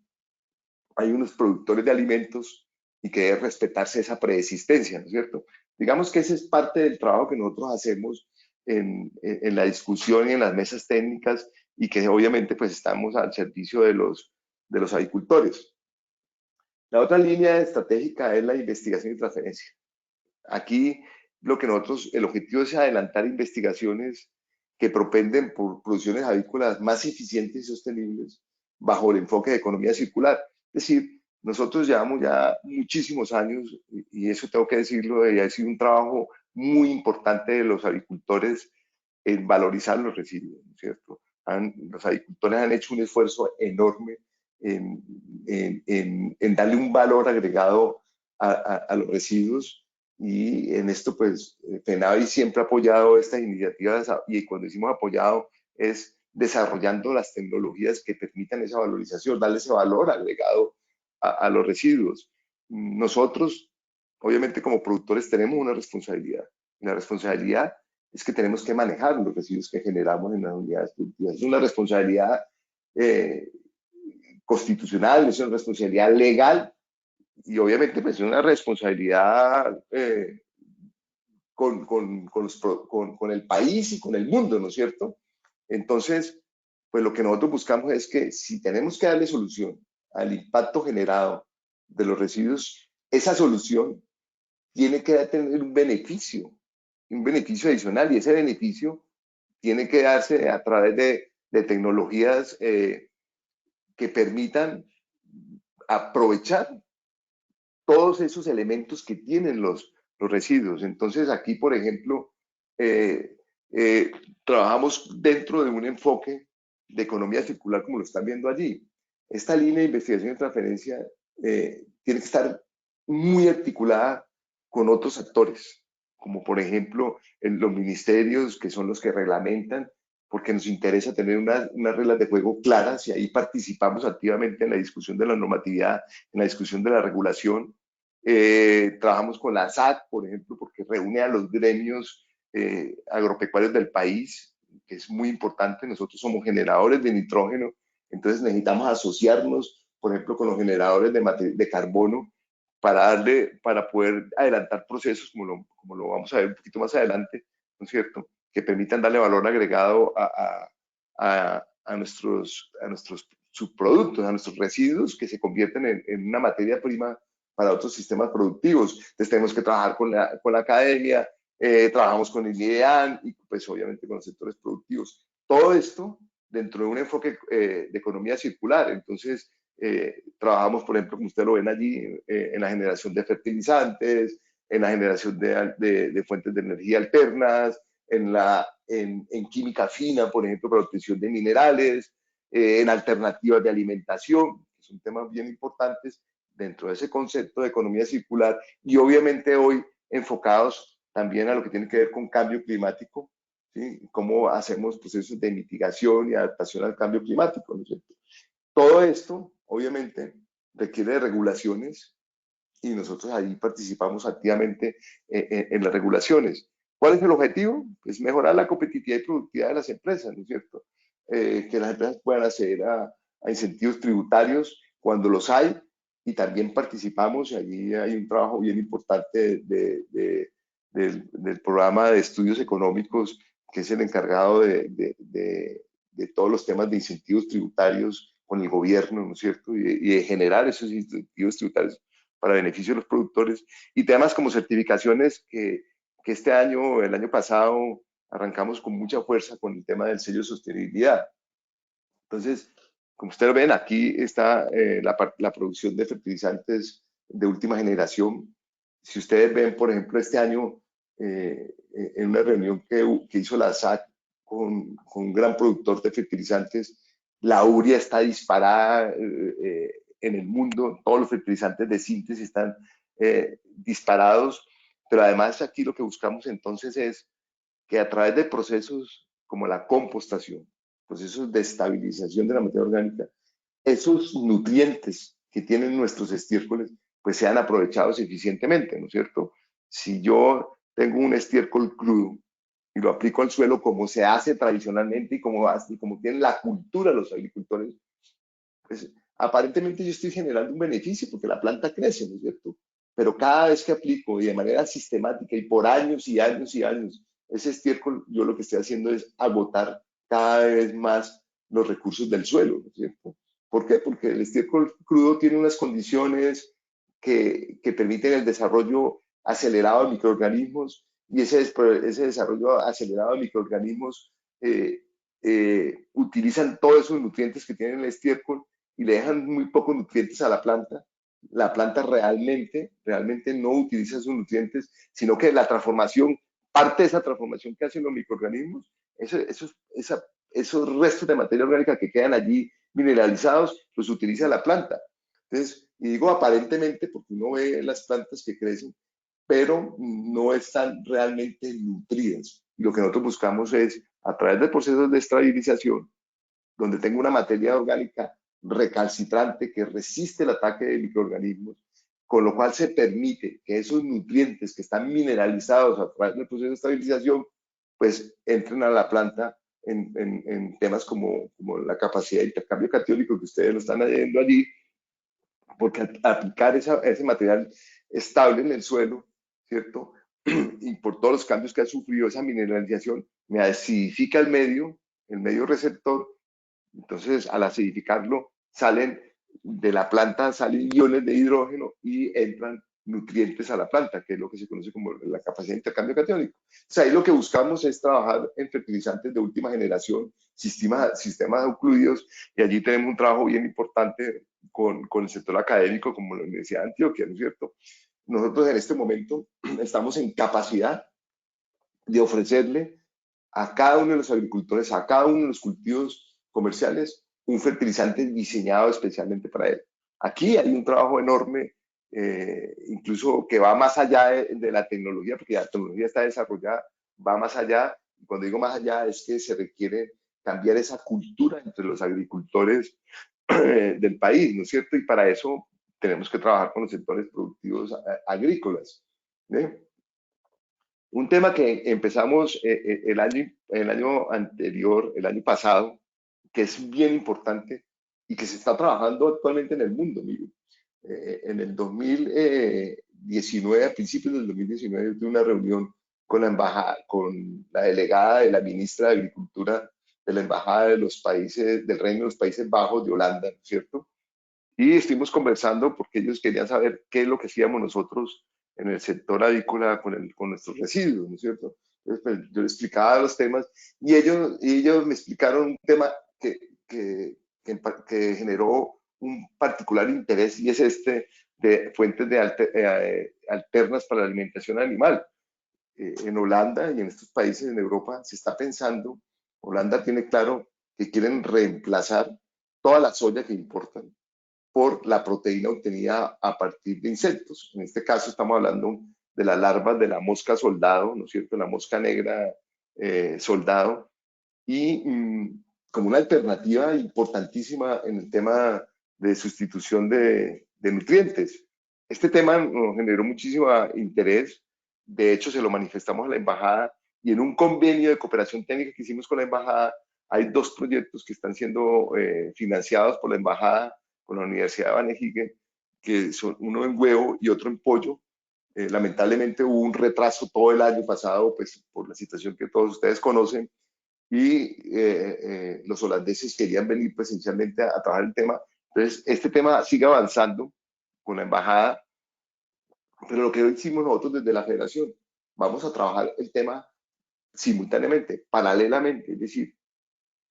hay unos productores de alimentos y que debe respetarse esa preexistencia, ¿no es cierto? Digamos que ese es parte del trabajo que nosotros hacemos en la discusión y en las mesas técnicas y que obviamente pues estamos al servicio de los agricultores. La otra línea estratégica es la investigación y transferencia. Aquí lo que nosotros, el objetivo es adelantar investigaciones que propenden por producciones avícolas más eficientes y sostenibles bajo el enfoque de economía circular. Es decir, nosotros llevamos ya muchísimos años, y eso tengo que decirlo, y ha sido un trabajo muy importante de los agricultores en valorizar los residuos, ¿no es cierto? Los agricultores han hecho un esfuerzo enorme en darle un valor agregado a los residuos y en esto pues FENAVI siempre ha apoyado estas iniciativas y cuando decimos apoyado es desarrollando las tecnologías que permitan esa valorización, darle ese valor agregado a los residuos. Nosotros, obviamente como productores, tenemos una responsabilidad. Y la responsabilidad es que tenemos que manejar los residuos que generamos en las unidades productivas. Es una responsabilidad eh, constitucional, es una responsabilidad legal y obviamente pues es una responsabilidad con el país y con el mundo, ¿no es cierto? Entonces, pues lo que nosotros buscamos es que si tenemos que darle solución al impacto generado de los residuos, esa solución tiene que tener un beneficio adicional y ese beneficio tiene que darse a través de tecnologías que permitan aprovechar todos esos elementos que tienen los residuos. Entonces aquí, por ejemplo, eh, eh, trabajamos dentro de un enfoque de economía circular como lo están viendo allí. Esta línea de investigación y transferencia tiene que estar muy articulada con otros actores, como por ejemplo en los ministerios que son los que reglamentan, porque nos interesa tener unas reglas de juego claras y ahí participamos activamente en la discusión de la normatividad, en la discusión de la regulación. Trabajamos con la SAT, por ejemplo, porque reúne a los gremios agropecuarios del país, que es muy importante. Nosotros somos generadores de nitrógeno, entonces necesitamos asociarnos, por ejemplo, con los generadores de carbono para poder adelantar procesos, como lo vamos a ver un poquito más adelante, ¿no es cierto? Que permitan darle valor agregado a nuestros subproductos, a nuestros residuos que se convierten en una materia prima para otros sistemas productivos. Entonces tenemos que trabajar con la academia, trabajamos con el IDEAN y pues obviamente con los sectores productivos. Todo esto dentro de un enfoque de economía circular. Entonces, trabajamos, por ejemplo, como ustedes lo ven allí, en la generación de fertilizantes, en la generación de fuentes de energía alternas, en química fina, por ejemplo, para obtención de minerales, en alternativas de alimentación, que son temas bien importantes dentro de ese concepto de economía circular y obviamente hoy enfocados también a lo que tiene que ver con cambio climático, ¿sí? Cómo hacemos procesos de mitigación y adaptación al cambio climático, ¿no es cierto? Todo esto, obviamente, requiere de regulaciones y nosotros ahí participamos activamente en las regulaciones. ¿Cuál es el objetivo? Pues mejorar la competitividad y productividad de las empresas, ¿no es cierto? Que las empresas puedan acceder a incentivos tributarios cuando los hay y también participamos y allí hay un trabajo bien importante del programa de estudios económicos que es el encargado de todos los temas de incentivos tributarios con el gobierno, ¿no es cierto? Y de generar esos incentivos tributarios para beneficio de los productores y temas como certificaciones que este año, el año pasado, arrancamos con mucha fuerza con el tema del sello de sostenibilidad. Entonces, como ustedes ven, aquí está la producción de fertilizantes de última generación. Si ustedes ven, por ejemplo, este año en una reunión que hizo la SAC con un gran productor de fertilizantes. La urea está disparada en el mundo, todos los fertilizantes de síntesis están disparados, pero además aquí lo que buscamos entonces es que a través de procesos como la compostación, procesos de estabilización de la materia orgánica, esos nutrientes que tienen nuestros estiércoles pues sean aprovechados eficientemente, ¿no es cierto? Si yo tengo un estiércol crudo y lo aplico al suelo como se hace tradicionalmente y como tiene la cultura los agricultores, pues aparentemente yo estoy generando un beneficio porque la planta crece, ¿no es cierto? Pero cada vez que aplico y de manera sistemática y por años y años y años ese estiércol, yo lo que estoy haciendo es agotar cada vez más los recursos del suelo, ¿no es cierto? ¿Por qué? Porque el estiércol crudo tiene unas condiciones que permiten el desarrollo acelerado de microorganismos y ese desarrollo acelerado de microorganismos utilizan todos esos nutrientes que tiene el estiércol y le dejan muy pocos nutrientes a la planta realmente no utiliza esos nutrientes, sino que la transformación, parte de esa transformación que hacen los microorganismos, esos restos de materia orgánica que quedan allí mineralizados, los utiliza la planta. Entonces, y digo aparentemente porque uno ve las plantas que crecen, pero no están realmente nutridas. Y lo que nosotros buscamos es, a través de procesos de estabilización, donde tengo una materia orgánica recalcitrante que resiste el ataque de microorganismos, con lo cual se permite que esos nutrientes que están mineralizados a través del proceso de estabilización, pues entren a la planta en temas como la capacidad de intercambio catiónico que ustedes lo están haciendo allí, porque al aplicar ese material estable en el suelo, ¿cierto? Y por todos los cambios que ha sufrido esa mineralización, me acidifica el medio receptor. Entonces, al acidificarlo, de la planta salen iones de hidrógeno y entran nutrientes a la planta, que es lo que se conoce como la capacidad de intercambio catiónico. O sea, ahí lo que buscamos es trabajar en fertilizantes de última generación, sistemas euclídeos, y allí tenemos un trabajo bien importante con el sector académico, como la Universidad de Antioquia, ¿no es cierto? Nosotros en este momento estamos en capacidad de ofrecerle a cada uno de los agricultores, a cada uno de los cultivos comerciales, un fertilizante diseñado especialmente para él. Aquí hay un trabajo enorme, incluso que va más allá de la tecnología, porque la tecnología está desarrollada, va más allá. Y cuando digo más allá es que se requiere cambiar esa cultura entre los agricultores del país, ¿no es cierto? Y para eso tenemos que trabajar con los sectores productivos agrícolas. ¿Eh? Un tema que empezamos el año anterior, el año pasado, que es bien importante y que se está trabajando actualmente en el mundo. Mire. En el 2019, a principios del 2019, yo tuve una reunión con la embajada, con la delegada de la ministra de Agricultura de la Embajada de los Países, del Reino de los Países Bajos de Holanda, ¿no es cierto? Y estuvimos conversando porque ellos querían saber qué es lo que hacíamos nosotros en el sector avícola con nuestros residuos, ¿no es cierto? Entonces, pues, yo les explicaba los temas y ellos me explicaron un tema que generó un particular interés y es este de fuentes alternas para la alimentación animal. En Holanda y en estos países en Europa se está pensando, Holanda tiene claro que quieren reemplazar toda la soya que importan por la proteína obtenida a partir de insectos. En este caso estamos hablando de las larvas de la mosca soldado, ¿no es cierto? La mosca negra soldado. Y como una alternativa importantísima en el tema de sustitución de nutrientes. Este tema nos generó muchísimo interés. De hecho, se lo manifestamos a la embajada y en un convenio de cooperación técnica que hicimos con la embajada, hay dos proyectos que están siendo financiados por la embajada con la Universidad de Wageningen, que son uno en huevo y otro en pollo. Lamentablemente hubo un retraso todo el año pasado, pues por la situación que todos ustedes conocen, y los holandeses querían venir presencialmente a trabajar el tema. Entonces, este tema sigue avanzando con la embajada, pero lo que hicimos nosotros desde la federación, vamos a trabajar el tema simultáneamente, paralelamente, es decir,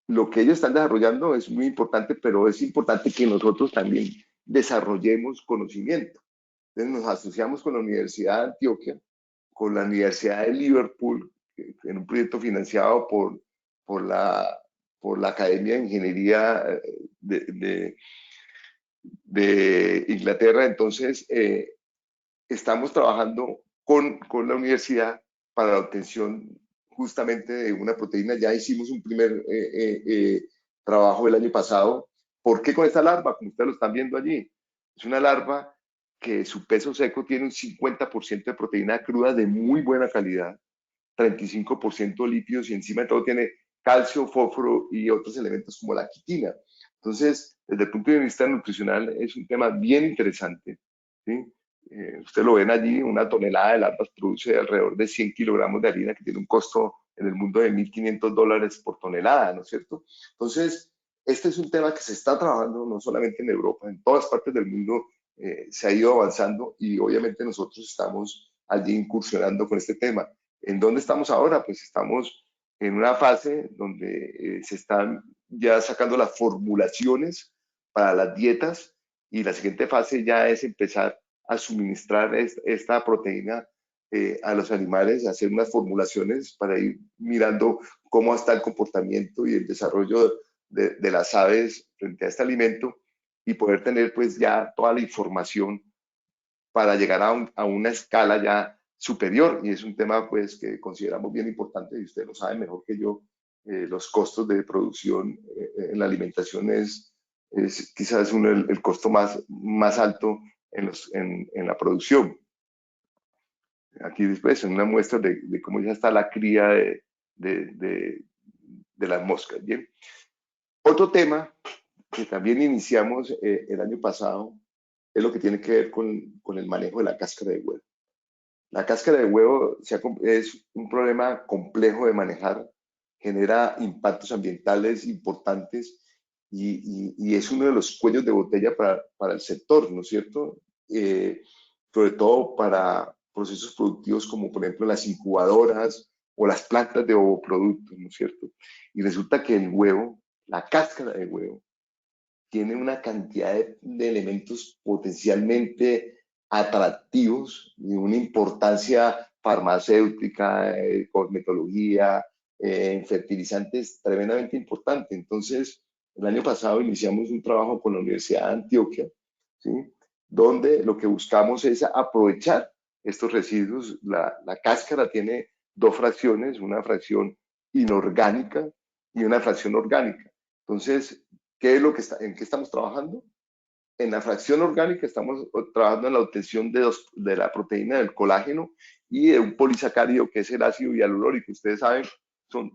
lo que ellos están desarrollando es muy importante, pero es importante que nosotros también desarrollemos conocimiento. Entonces nos asociamos con la Universidad de Antioquia con la Universidad de Liverpool, en un proyecto financiado por, la, por la Academia de Ingeniería de Inglaterra. Entonces, estamos trabajando con la universidad para la obtención justamente de una proteína. Ya hicimos un primer trabajo el año pasado. ¿Por qué con esta larva? Como ustedes lo están viendo allí. Es una larva que su peso seco tiene un 50% de proteína cruda de muy buena calidad, 35% lípidos y encima de todo tiene calcio, fósforo y otros elementos como la quitina. Entonces, desde el punto de vista nutricional es un tema bien interesante, ¿sí? Ustedes lo ven allí, una tonelada de larvas produce alrededor de 100 kilogramos de harina que tiene un costo en el mundo de $1.500 por tonelada, ¿no es cierto? Entonces, este es un tema que se está trabajando no solamente en Europa, en todas partes del mundo se ha ido avanzando y obviamente nosotros estamos allí incursionando con este tema. ¿En dónde estamos ahora? Pues estamos en una fase donde se están ya sacando las formulaciones para las dietas y la siguiente fase ya es empezar a suministrar esta proteína a los animales, hacer unas formulaciones para ir mirando cómo está el comportamiento y el desarrollo de las aves frente a este alimento y poder tener pues ya toda la información para llegar a una escala ya superior. Y es un tema pues que consideramos bien importante y usted lo sabe mejor que yo. Los costos de producción en la alimentación es quizás el costo más alto en la producción. Aquí después en una muestra de cómo ya está la cría de, de, de las moscas. ¿Bien? Otro tema que también iniciamos el año pasado es lo que tiene que ver con el manejo de la cáscara de huevo. La cáscara de huevo es un problema complejo de manejar, genera impactos ambientales importantes y es uno de los cuellos de botella para el sector, ¿no es cierto? Sobre todo para procesos productivos como por ejemplo las incubadoras o las plantas de ovoproductos, ¿no es cierto? Y resulta que el huevo, la cáscara de huevo, tiene una cantidad de elementos potencialmente atractivos y una importancia farmacéutica, cosmetología, fertilizantes tremendamente importante. Entonces, el año pasado iniciamos un trabajo con la Universidad de Antioquia, ¿sí? Donde lo que buscamos es aprovechar estos residuos. La cáscara tiene dos fracciones, una fracción inorgánica y una fracción orgánica. Entonces, ¿en qué estamos trabajando? En la fracción orgánica estamos trabajando en la obtención de la proteína del colágeno y de un polisacárido que es el ácido hialurónico. Ustedes saben, son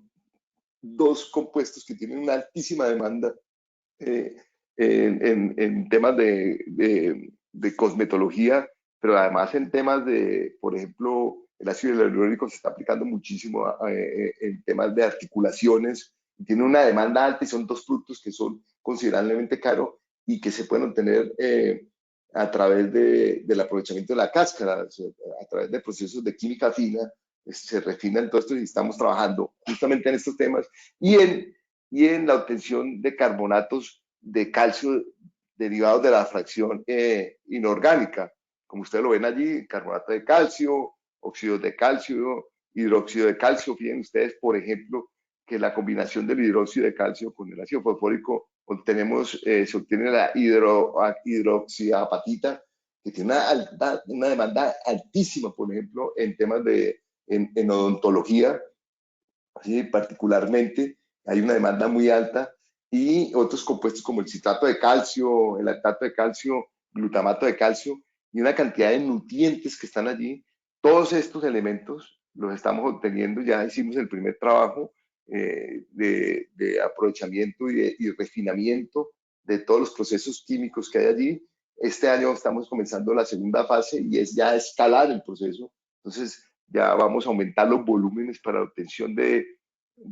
dos compuestos que tienen una altísima demanda eh, en temas de cosmetología, pero además en temas por ejemplo, el ácido hialurónico se está aplicando muchísimo en temas de articulaciones, tiene una demanda alta y son dos productos que son considerablemente caros y que se pueden obtener a través del aprovechamiento de la cáscara, a través de procesos de química fina, se refinan todo esto y estamos trabajando justamente en estos temas y en la obtención de carbonatos de calcio derivados de la fracción inorgánica. Como ustedes lo ven allí, carbonato de calcio, óxido de calcio, hidróxido de calcio. Fíjense ustedes, por ejemplo, que la combinación del hidróxido de calcio con el ácido fosfórico se obtiene la hidroxiapatita, que tiene una demanda altísima, por ejemplo, en temas en odontología, ¿sí? Particularmente hay una demanda muy alta y otros compuestos como el citrato de calcio, el lactato de calcio, glutamato de calcio y una cantidad de nutrientes que están allí. Todos estos elementos los estamos obteniendo, ya hicimos el primer trabajo de aprovechamiento y refinamiento de todos los procesos químicos que hay allí. Este año estamos comenzando la segunda fase y es ya escalar el proceso. Entonces, ya vamos a aumentar los volúmenes para la obtención de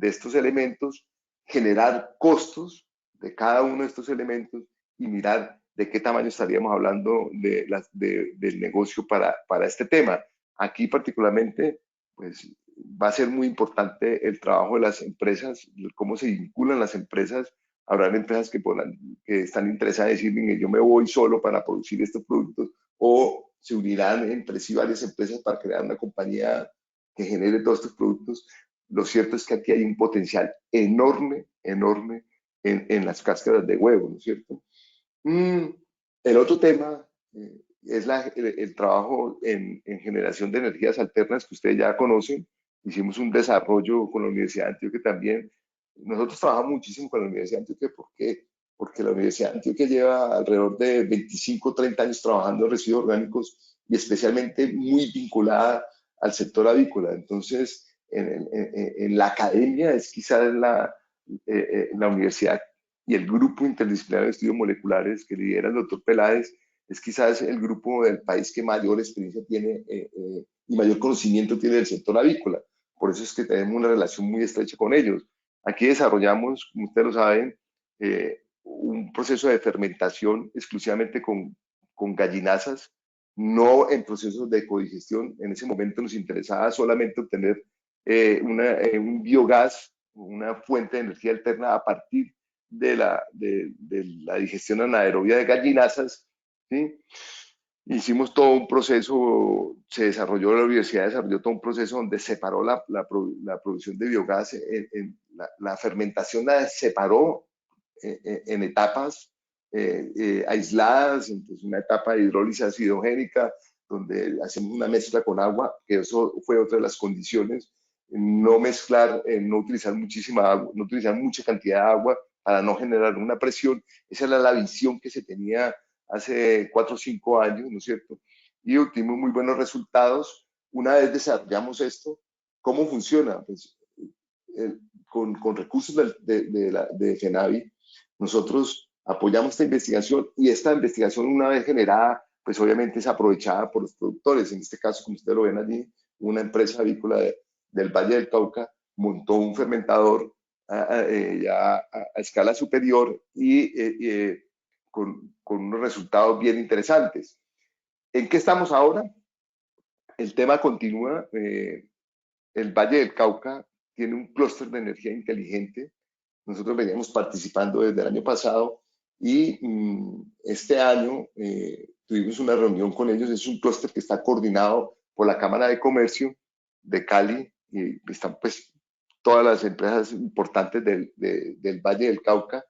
estos elementos, generar costos de cada uno de estos elementos y mirar de qué tamaño estaríamos hablando del negocio para este tema. Aquí particularmente, pues va a ser muy importante el trabajo de las empresas, cómo se vinculan las empresas. Habrá empresas que están interesadas en decir, yo me voy solo para producir estos productos o se unirán entre sí varias empresas para crear una compañía que genere todos estos productos. Lo cierto es que aquí hay un potencial enorme, enorme en las cáscaras de huevo, ¿no es cierto? Mm, el otro tema es el trabajo en generación de energías alternas que ustedes ya conocen. Hicimos un desarrollo con la Universidad de Antioquia también. Nosotros trabajamos muchísimo con la Universidad de Antioquia. ¿Por qué? Porque la Universidad de Antioquia lleva alrededor de 25 o 30 años trabajando en residuos orgánicos y especialmente muy vinculada al sector avícola. Entonces, en la academia es quizás la universidad y el grupo interdisciplinario de estudios moleculares que lidera el doctor Peláez es quizás el grupo del país que mayor experiencia tiene y mayor conocimiento tiene del sector avícola. Por eso es que tenemos una relación muy estrecha con ellos. Aquí desarrollamos, como ustedes lo saben, un proceso de fermentación exclusivamente con gallinazas, no en procesos de codigestión. En ese momento nos interesaba solamente obtener un biogás, una fuente de energía alterna a partir de la digestión anaerobia de gallinazas, ¿sí? Hicimos todo un proceso, se desarrolló, la universidad desarrolló todo un proceso donde separó la producción de biogás, la fermentación la separó en etapas aisladas, entonces una etapa de hidrólisis acidogénica, donde hacemos una mezcla con agua, que eso fue otra de las condiciones, no mezclar, no utilizar muchísima agua, no utilizar mucha cantidad de agua para no generar una presión. Esa era la visión que se tenía hace 4 o 5 años, ¿no es cierto? Y obtuvimos muy buenos resultados. Una vez desarrollamos esto, ¿cómo funciona? Pues con recursos de FENAVI, nosotros apoyamos esta investigación y esta investigación una vez generada, pues obviamente es aprovechada por los productores. En este caso, como ustedes lo ven allí, una empresa avícola del Valle del Cauca montó un fermentador ya a escala superior y con unos resultados bien interesantes. ¿En qué estamos ahora? El tema continúa. El Valle del Cauca tiene un clúster de energía inteligente. Nosotros veníamos participando desde el año pasado y este año tuvimos una reunión con ellos. Es un clúster que está coordinado por la Cámara de Comercio de Cali y están pues todas las empresas importantes del Valle del Cauca.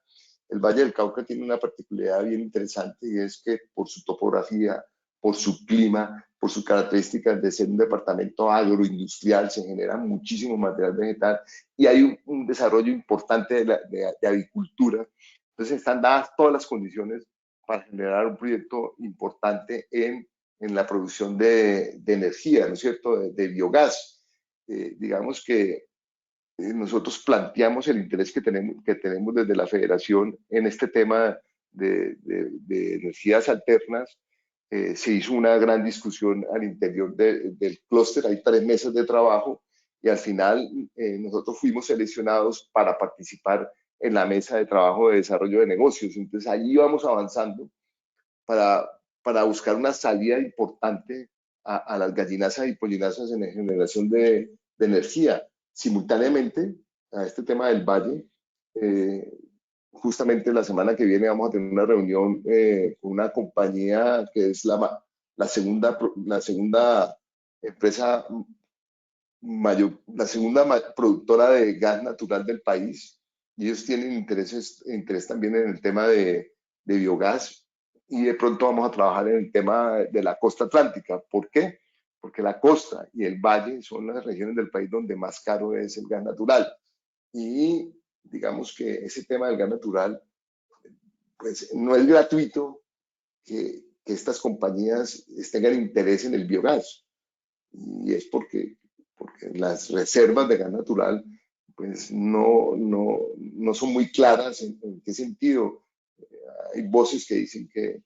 El Valle del Cauca tiene una particularidad bien interesante y es que por su topografía, por su clima, por sus características de ser un departamento agroindustrial, se genera muchísimo material vegetal y hay un desarrollo importante de avicultura. Entonces están dadas todas las condiciones para generar un proyecto importante en la producción de energía, ¿no es cierto?, de biogás. Digamos que nosotros planteamos el interés que tenemos desde la federación en este tema de energías alternas. Se hizo una gran discusión al interior del clúster, hay 3 mesas de trabajo y al final nosotros fuimos seleccionados para participar en la mesa de trabajo de desarrollo de negocios. Entonces ahí vamos avanzando para, para buscar una salida importante a las gallinazas y pollinazas en la generación de energía. Simultáneamente a este tema del valle, eh, justamente la semana que viene vamos a tener una reunión con una compañía que es la segunda empresa la segunda productora de gas natural del país. Y ellos tienen interés también en el tema de biogás y de pronto vamos a trabajar en el tema de la costa atlántica. ¿Por qué? Porque la costa y el valle son las regiones del país donde más caro es el gas natural. Y digamos que ese tema del gas natural, pues no es gratuito que estas compañías tengan interés en el biogás. Y es porque las reservas de gas natural pues no son muy claras en qué sentido. Hay voces que dicen que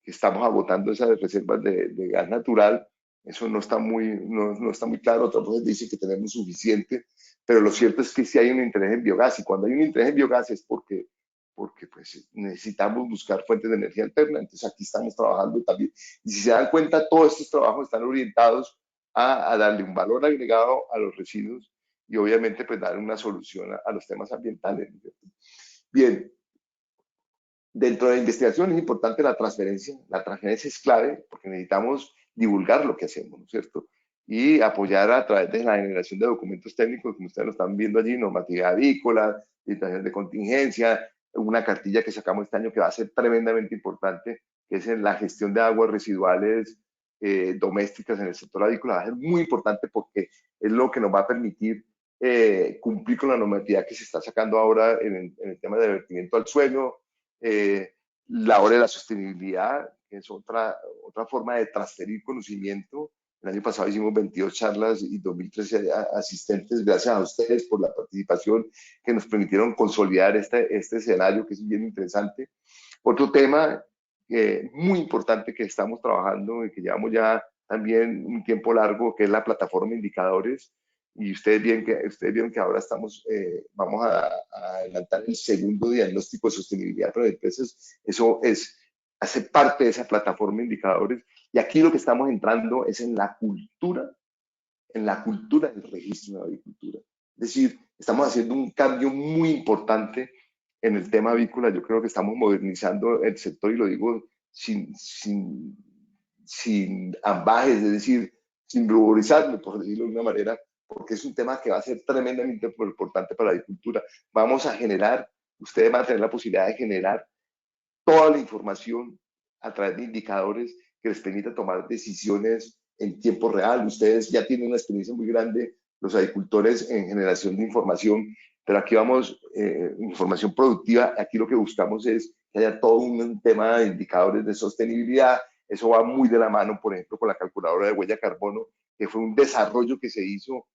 estamos agotando esas reservas de gas natural. Eso no está muy claro. Otras voces dicen que tenemos suficiente, pero lo cierto es que sí hay un interés en biogás y cuando hay un interés en biogás es porque pues, necesitamos buscar fuentes de energía alterna. Entonces aquí estamos trabajando también. Y si se dan cuenta, todos estos trabajos están orientados a darle un valor agregado a los residuos y obviamente pues dar una solución a los temas ambientales. Bien, dentro de la investigación es importante la transferencia. La transferencia es clave porque necesitamos divulgar lo que hacemos, ¿no es cierto? Y apoyar a través de la generación de documentos técnicos, como ustedes lo están viendo allí, normatividad avícola, situaciones de contingencia, una cartilla que sacamos este año que va a ser tremendamente importante, que es en la gestión de aguas residuales domésticas en el sector avícola. Va a ser muy importante porque es lo que nos va a permitir cumplir con la normatividad que se está sacando ahora en el tema de vertimiento al suelo, la hora de la sostenibilidad, que es otra forma de transferir conocimiento. El año pasado hicimos 22 charlas y 2013 asistentes, gracias a ustedes por la participación que nos permitieron consolidar este escenario que es bien interesante. Otro tema muy importante que estamos trabajando y que llevamos ya también un tiempo largo, que es la plataforma de indicadores. Y ustedes vieron que ahora vamos a adelantar el segundo diagnóstico de sostenibilidad para empresas. Eso hace parte de esa plataforma de indicadores. Y aquí lo que estamos entrando es en la cultura del registro de avicultura. Es decir, estamos haciendo un cambio muy importante en el tema avícola. Yo creo que estamos modernizando el sector y lo digo sin ambajes, es decir, sin ruborizarlo, por decirlo de una manera, porque es un tema que va a ser tremendamente importante para la agricultura. Vamos a generar, ustedes van a tener la posibilidad de generar toda la información a través de indicadores que les permita tomar decisiones en tiempo real. Ustedes ya tienen una experiencia muy grande, los agricultores, en generación de información, pero aquí vamos, información productiva, aquí lo que buscamos es que haya todo un tema de indicadores de sostenibilidad. Eso va muy de la mano, por ejemplo, con la calculadora de huella de carbono, que fue un desarrollo que se hizo.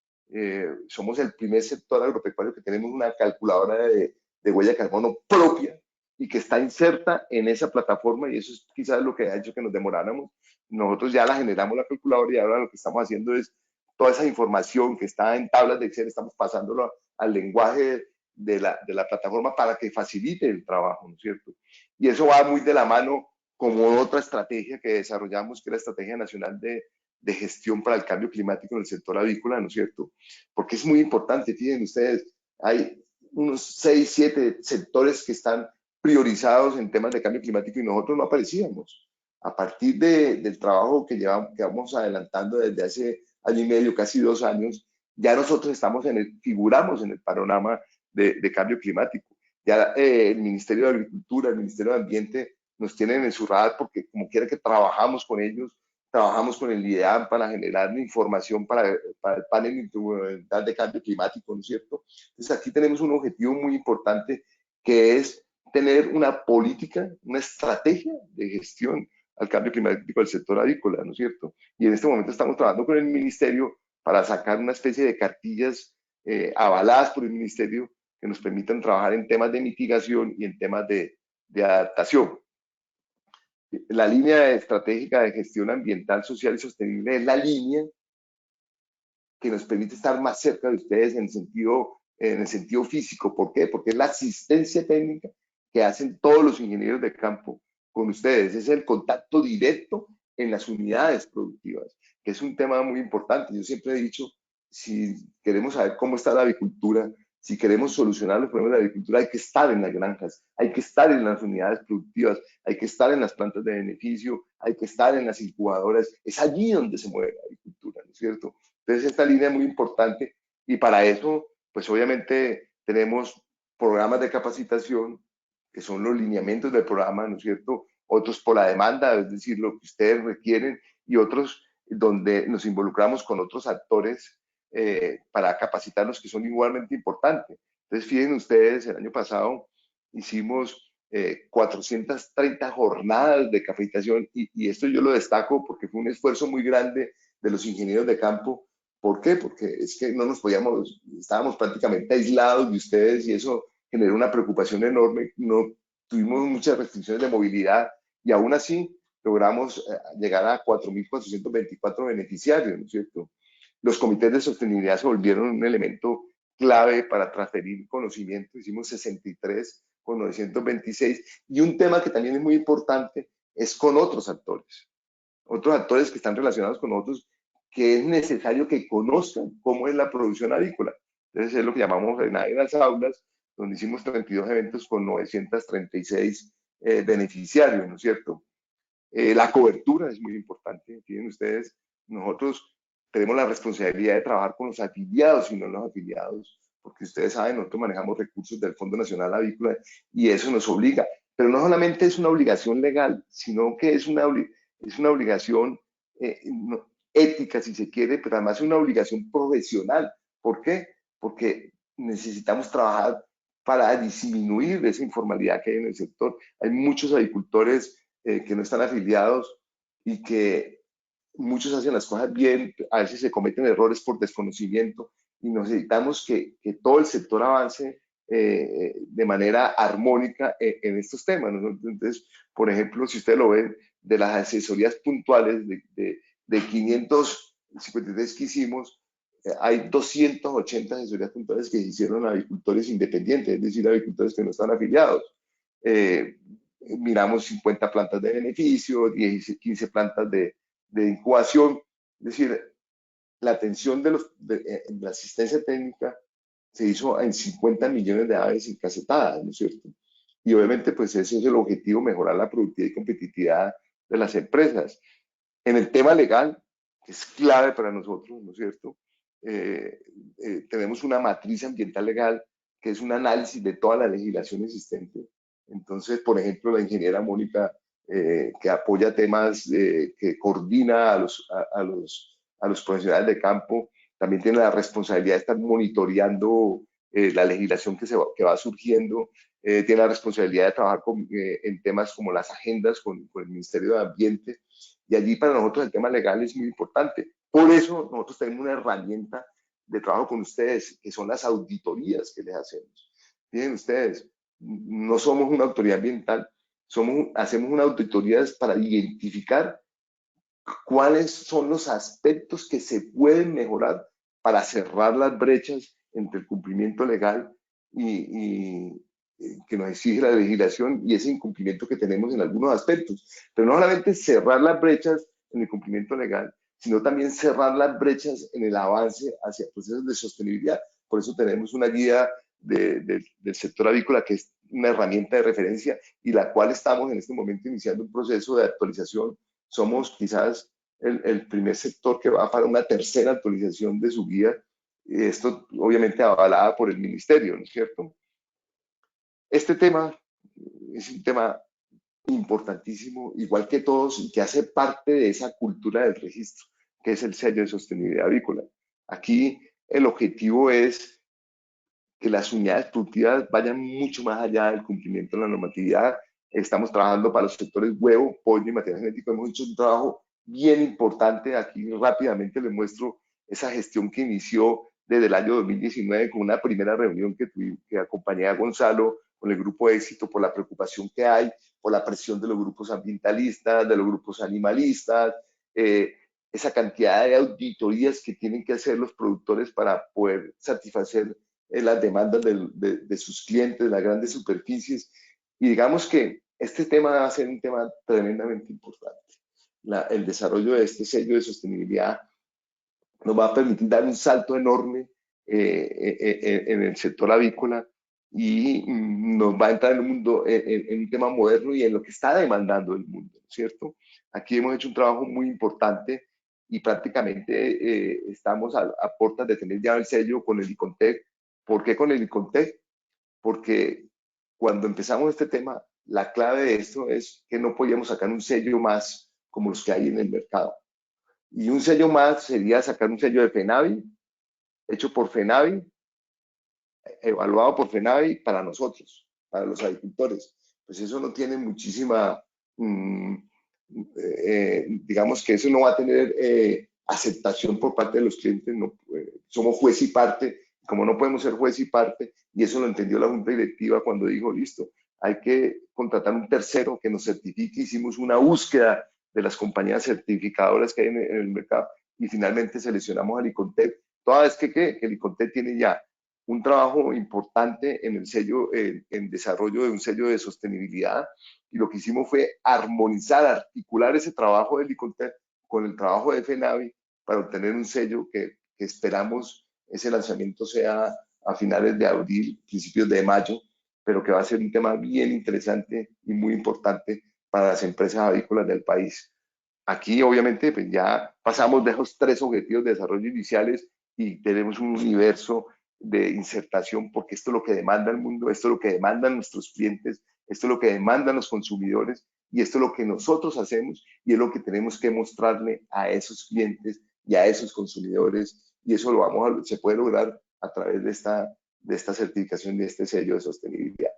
Somos el primer sector agropecuario que tenemos una calculadora de huella de carbono propia y que está inserta en esa plataforma, y eso es quizás lo que ha hecho que nos demoráramos. Nosotros ya la generamos la calculadora y ahora lo que estamos haciendo es toda esa información que está en tablas de Excel, estamos pasándolo al lenguaje de la plataforma para que facilite el trabajo, ¿no es cierto? Y eso va muy de la mano como otra estrategia que desarrollamos, que es la Estrategia Nacional de Gestión para el Cambio Climático en el sector avícola, ¿no es cierto? Porque es muy importante, fíjense ustedes, hay unos 6, 7 sectores que están priorizados en temas de cambio climático y nosotros no aparecíamos. A partir del trabajo que vamos adelantando desde hace año y medio, casi 2 años, ya nosotros figuramos en el panorama de cambio climático. Ya el Ministerio de Agricultura, el Ministerio de Ambiente nos tienen en su radar porque como quiera que trabajamos con ellos, trabajamos con el IDEAM para generar información para el panel intergubernamental de cambio climático, ¿no es cierto? Entonces aquí tenemos un objetivo muy importante que es tener una política, una estrategia de gestión al cambio climático del sector avícola, ¿no es cierto? Y en este momento estamos trabajando con el ministerio para sacar una especie de cartillas avaladas por el ministerio que nos permitan trabajar en temas de mitigación y en temas de adaptación. La línea estratégica de gestión ambiental, social y sostenible es la línea que nos permite estar más cerca de ustedes en el sentido físico. ¿Por qué? Porque es la asistencia técnica que hacen todos los ingenieros de campo con ustedes. Es el contacto directo en las unidades productivas, que es un tema muy importante. Yo siempre he dicho, si queremos saber cómo está la avicultura, si queremos solucionar los problemas de la agricultura, hay que estar en las granjas, hay que estar en las unidades productivas, hay que estar en las plantas de beneficio, hay que estar en las incubadoras. Es allí donde se mueve la agricultura, ¿no es cierto? Entonces, esta línea es muy importante y para eso, pues obviamente tenemos programas de capacitación, que son los lineamientos del programa, ¿no es cierto? Otros por la demanda, es decir, lo que ustedes requieren, y otros donde nos involucramos con otros actores para capacitarnos, que son igualmente importantes. Entonces, fíjense ustedes, el año pasado hicimos 430 jornadas de capacitación y esto yo lo destaco porque fue un esfuerzo muy grande de los ingenieros de campo. ¿Por qué? Porque es que no nos podíamos, estábamos prácticamente aislados de ustedes y eso generó una preocupación enorme. No tuvimos muchas restricciones de movilidad y aún así logramos llegar a 4.424 beneficiarios, ¿no es cierto? Los comités de sostenibilidad se volvieron un elemento clave para transferir conocimiento. Hicimos 63 con 926 y un tema que también es muy importante es con otros actores que están relacionados con nosotros, que es necesario que conozcan cómo es la producción avícola. Entonces es lo que llamamos en las aulas, donde hicimos 32 eventos con 936 beneficiarios, ¿no es cierto? La cobertura es muy importante. Tienen ustedes, nosotros tenemos la responsabilidad de trabajar con los afiliados y no los afiliados, porque ustedes saben, nosotros manejamos recursos del Fondo Nacional Avícola y eso nos obliga. Pero no solamente es una obligación legal, sino que es una obligación ética, si se quiere, pero además es una obligación profesional. ¿Por qué? Porque necesitamos trabajar para disminuir esa informalidad que hay en el sector. Hay muchos agricultores que no están afiliados y que muchos hacen las cosas bien, a veces se cometen errores por desconocimiento y necesitamos que todo el sector avance de manera armónica en estos temas, ¿no? Entonces, por ejemplo, si ustedes lo ven, de las asesorías puntuales de 553 que hicimos, hay 280 asesorías puntuales que hicieron agricultores independientes, es decir, agricultores que no están afiliados. Miramos 50 plantas de beneficio, 10, 15 plantas de incubación, es decir, la atención de la asistencia técnica se hizo en 50 millones de aves encasetadas, ¿no es cierto? Y obviamente, pues ese es el objetivo, mejorar la productividad y competitividad de las empresas. En el tema legal, que es clave para nosotros, ¿no es cierto? Tenemos una matriz ambiental legal que es un análisis de toda la legislación existente. Entonces, por ejemplo, la ingeniera Mónica, que apoya temas, que coordina a los profesionales de campo, también tiene la responsabilidad de estar monitoreando la legislación que va surgiendo, tiene la responsabilidad de trabajar en temas como las agendas con el Ministerio de Ambiente, y allí para nosotros el tema legal es muy importante. Por eso nosotros tenemos una herramienta de trabajo con ustedes, que son las auditorías que les hacemos. Miren ustedes, no somos una autoridad ambiental, hacemos una auditoría para identificar cuáles son los aspectos que se pueden mejorar para cerrar las brechas entre el cumplimiento legal y que nos exige la legislación y ese incumplimiento que tenemos en algunos aspectos. Pero no solamente cerrar las brechas en el cumplimiento legal, sino también cerrar las brechas en el avance hacia procesos de sostenibilidad. Por eso tenemos una guía del sector avícola que es una herramienta de referencia y la cual estamos en este momento iniciando un proceso de actualización. Somos quizás el primer sector que va para una tercera actualización de su guía, esto obviamente avalada por el ministerio, ¿no es cierto? Este tema es un tema importantísimo, igual que todos, y que hace parte de esa cultura del registro, que es el sello de sostenibilidad avícola. Aquí el objetivo es que las unidades productivas vayan mucho más allá del cumplimiento de la normatividad. Estamos trabajando para los sectores huevo, pollo y material genético. Hemos hecho un trabajo bien importante. Aquí rápidamente les muestro esa gestión que inició desde el año 2019 con una primera reunión que acompañé a Gonzalo con el grupo de éxito por la preocupación que hay, por la presión de los grupos ambientalistas, de los grupos animalistas, esa cantidad de auditorías que tienen que hacer los productores para poder satisfacer las demandas de sus clientes, de las grandes superficies. Y digamos que este tema va a ser un tema tremendamente importante. El desarrollo de este sello de sostenibilidad nos va a permitir dar un salto enorme en el sector avícola y nos va a entrar en un mundo, en un tema moderno y en lo que está demandando el mundo, ¿cierto? Aquí hemos hecho un trabajo muy importante y prácticamente estamos a puertas de tener ya el sello con el ICONTEC. ¿Por qué con el ICONTEC? Porque cuando empezamos este tema, la clave de esto es que no podíamos sacar un sello más como los que hay en el mercado. Y un sello más sería sacar un sello de FENAVI, hecho por FENAVI, evaluado por FENAVI para nosotros, para los agricultores. Pues eso no tiene muchísima, digamos que eso no va a tener aceptación por parte de los clientes. No, somos juez y parte, como no podemos ser juez y parte, y eso lo entendió la Junta Directiva cuando dijo, listo, hay que contratar un tercero que nos certifique. Hicimos una búsqueda de las compañías certificadoras que hay en el mercado y finalmente seleccionamos al ICONTEC, toda vez que el ICONTEC tiene ya un trabajo importante en el sello, en desarrollo de un sello de sostenibilidad, y lo que hicimos fue armonizar, articular ese trabajo del ICONTEC con el trabajo de FENAVI para obtener un sello que esperamos ese lanzamiento sea a finales de abril, principios de mayo, pero que va a ser un tema bien interesante y muy importante para las empresas avícolas del país. Aquí, obviamente, pues ya pasamos de esos 3 objetivos de desarrollo iniciales y tenemos un universo de insertación, porque esto es lo que demanda el mundo, esto es lo que demandan nuestros clientes, esto es lo que demandan los consumidores y esto es lo que nosotros hacemos y es lo que tenemos que mostrarle a esos clientes y a esos consumidores, y eso se puede lograr a través de esta certificación, de este sello de sostenibilidad.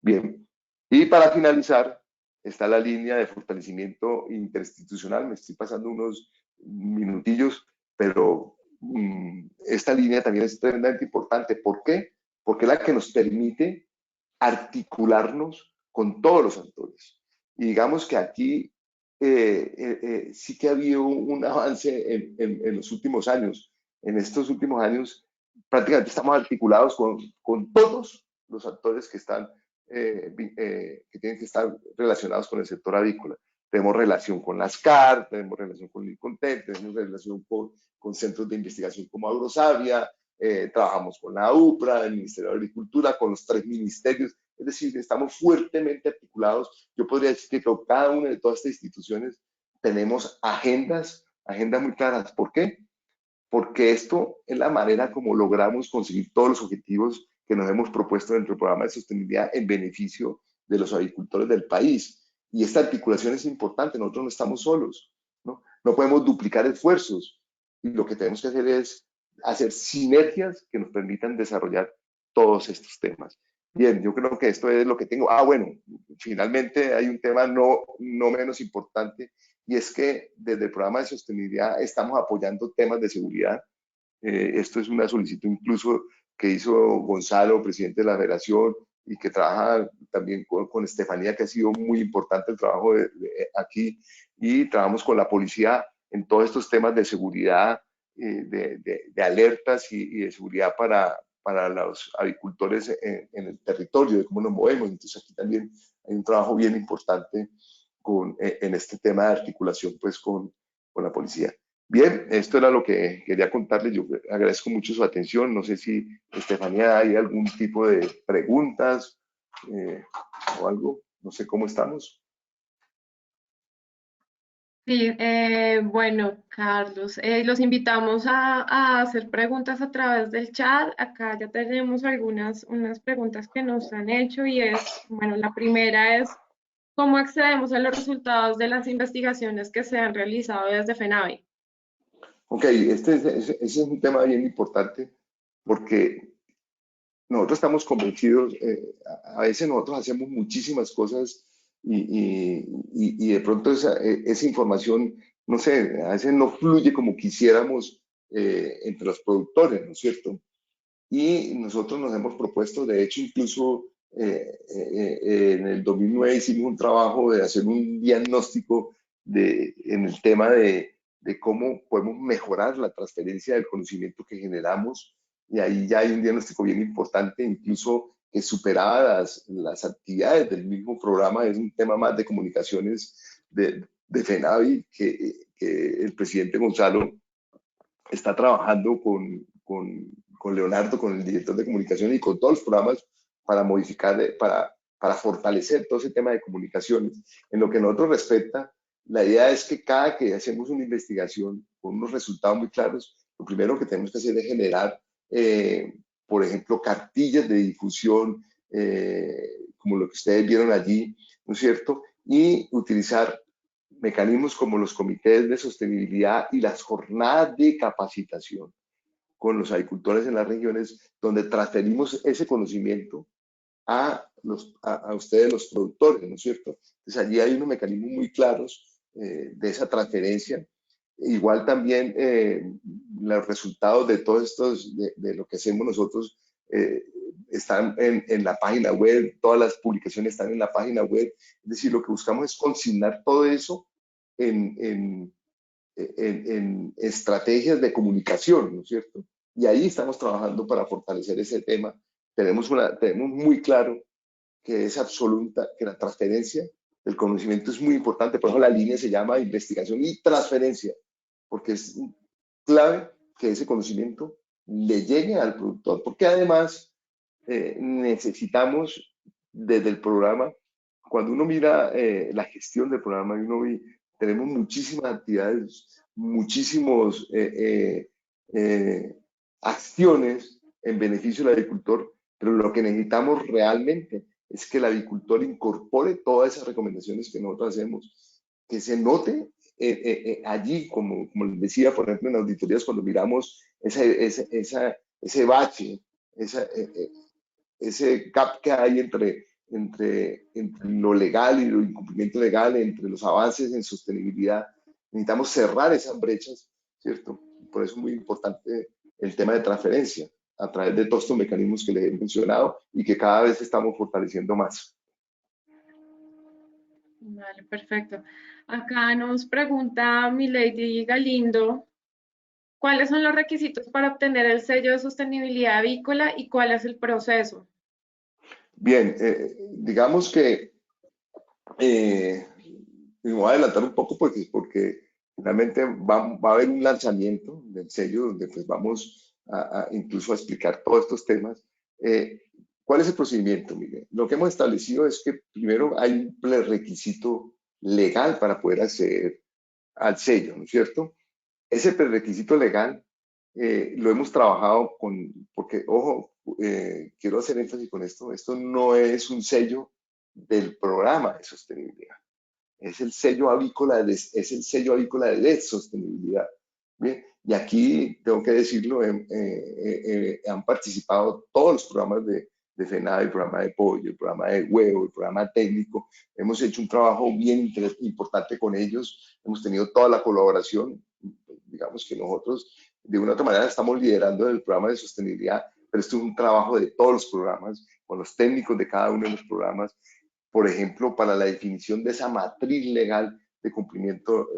Bien, y para finalizar, está la línea de fortalecimiento interinstitucional. Me estoy pasando unos minutillos, pero esta línea también es tremendamente importante. ¿Por qué? Porque es la que nos permite articularnos con todos los actores. Y digamos que aquí sí que ha habido un avance en los últimos años. En estos últimos años prácticamente estamos articulados con todos los actores que están que tienen que estar relacionados con el sector avícola. Tenemos relación con las CAR, tenemos relación con el ICONTEC, tenemos relación con centros de investigación como Agrosavia, trabajamos con la UPRA, el Ministerio de Agricultura, con los 3 ministerios, es decir, estamos fuertemente articulados. Yo podría decir que con cada una de todas estas instituciones tenemos agendas muy claras. ¿Por qué? Porque esto es la manera como logramos conseguir todos los objetivos que nos hemos propuesto dentro del programa de sostenibilidad en beneficio de los agricultores del país. Y esta articulación es importante, nosotros no estamos solos, ¿no? No podemos duplicar esfuerzos y lo que tenemos que hacer es hacer sinergias que nos permitan desarrollar todos estos temas. Bien, yo creo que esto es lo que tengo. Bueno, finalmente hay un tema no menos importante y es que desde el programa de sostenibilidad estamos apoyando temas de seguridad. Esto es una solicitud incluso que hizo Gonzalo, presidente de la Federación, y que trabaja también con Estefanía, que ha sido muy importante el trabajo aquí, y trabajamos con la policía en todos estos temas de seguridad, de alertas y de seguridad para los agricultores en el territorio, de cómo nos movemos. Entonces aquí también hay un trabajo bien importante en este tema de articulación pues con la policía. Bien, esto era lo que quería contarles. Yo agradezco mucho su atención. No sé si, Estefanía, hay algún tipo de preguntas o algo. No sé cómo estamos. Sí, bueno, Carlos, los invitamos a hacer preguntas a través del chat. Acá ya tenemos unas preguntas que nos han hecho y bueno, la primera es, ¿cómo accedemos a los resultados de las investigaciones que se han realizado desde FENAVI? Ok, ese es un tema bien importante porque nosotros estamos convencidos, a veces nosotros hacemos muchísimas cosas y de pronto esa información, no sé, a veces no fluye como quisiéramos entre los productores, ¿no es cierto? Y nosotros nos hemos propuesto, de hecho, incluso en el 2009 hicimos un trabajo de hacer un diagnóstico en el tema de cómo podemos mejorar la transferencia del conocimiento que generamos. Y ahí ya hay un diagnóstico bien importante, incluso que superaba las actividades del mismo programa. Es un tema más de comunicaciones de FENAVI que el presidente Gonzalo está trabajando con Leonardo, con el director de comunicación y con todos los programas para modificar, para fortalecer todo ese tema de comunicaciones. En lo que nosotros respecta, la idea es que cada que hacemos una investigación con unos resultados muy claros, lo primero que tenemos que hacer es generar, por ejemplo, cartillas de difusión, como lo que ustedes vieron allí, ¿no es cierto? Y utilizar mecanismos como los comités de sostenibilidad y las jornadas de capacitación con los agricultores en las regiones, donde transferimos ese conocimiento a ustedes, los productores, ¿no es cierto? Entonces allí hay unos mecanismos muy claros de esa transferencia. Igual también los resultados de todos estos, de lo que hacemos nosotros, están en la página web, todas las publicaciones están en la página web. Es decir, lo que buscamos es consignar todo eso en, en, en estrategias de comunicación, ¿no es cierto? Y ahí estamos trabajando para fortalecer ese tema. Tenemos muy claro que es absoluta, que la transferencia del conocimiento es muy importante. Por eso la línea se llama investigación y transferencia, porque es clave que ese conocimiento le llegue al productor, porque además necesitamos desde el programa cuando uno mira la gestión del programa, tenemos muchísimas actividades, muchísimos acciones en beneficio del agricultor, pero lo que necesitamos realmente es que el agricultor incorpore todas esas recomendaciones que nosotros hacemos, que se note allí, como les decía, por ejemplo, en auditorías, cuando miramos ese bache, esa, ese gap que hay entre lo legal y lo incumplimiento legal, entre los avances en sostenibilidad. Necesitamos cerrar esas brechas, ¿cierto? Por eso es muy importante el tema de transferencia a través de todos estos mecanismos que les he mencionado y que cada vez estamos fortaleciendo más. Vale, perfecto. Acá nos pregunta Milady Galindo, ¿cuáles son los requisitos para obtener el sello de sostenibilidad avícola y cuál es el proceso? Bien, digamos que me voy a adelantar un poco porque finalmente va a haber un lanzamiento del sello donde pues vamos incluso a explicar todos estos temas. Eh, ¿Cuál es el procedimiento, Miguel? Lo que hemos establecido es que primero hay un prerequisito legal para poder acceder al sello, ¿no es cierto? Ese prerequisito legal lo hemos trabajado porque, ojo, quiero hacer énfasis con esto no es un sello del programa de sostenibilidad, es el sello avícola de sostenibilidad. Bien, y aquí tengo que decirlo, han participado todos los programas de FENADE, el programa de pollo, el programa de huevo, el programa técnico. Hemos hecho un trabajo bien importante con ellos, hemos tenido toda la colaboración. Digamos que nosotros de una u otra manera estamos liderando el programa de sostenibilidad, pero esto es un trabajo de todos los programas, con los técnicos de cada uno de los programas, por ejemplo, para la definición de esa matriz legal de cumplimiento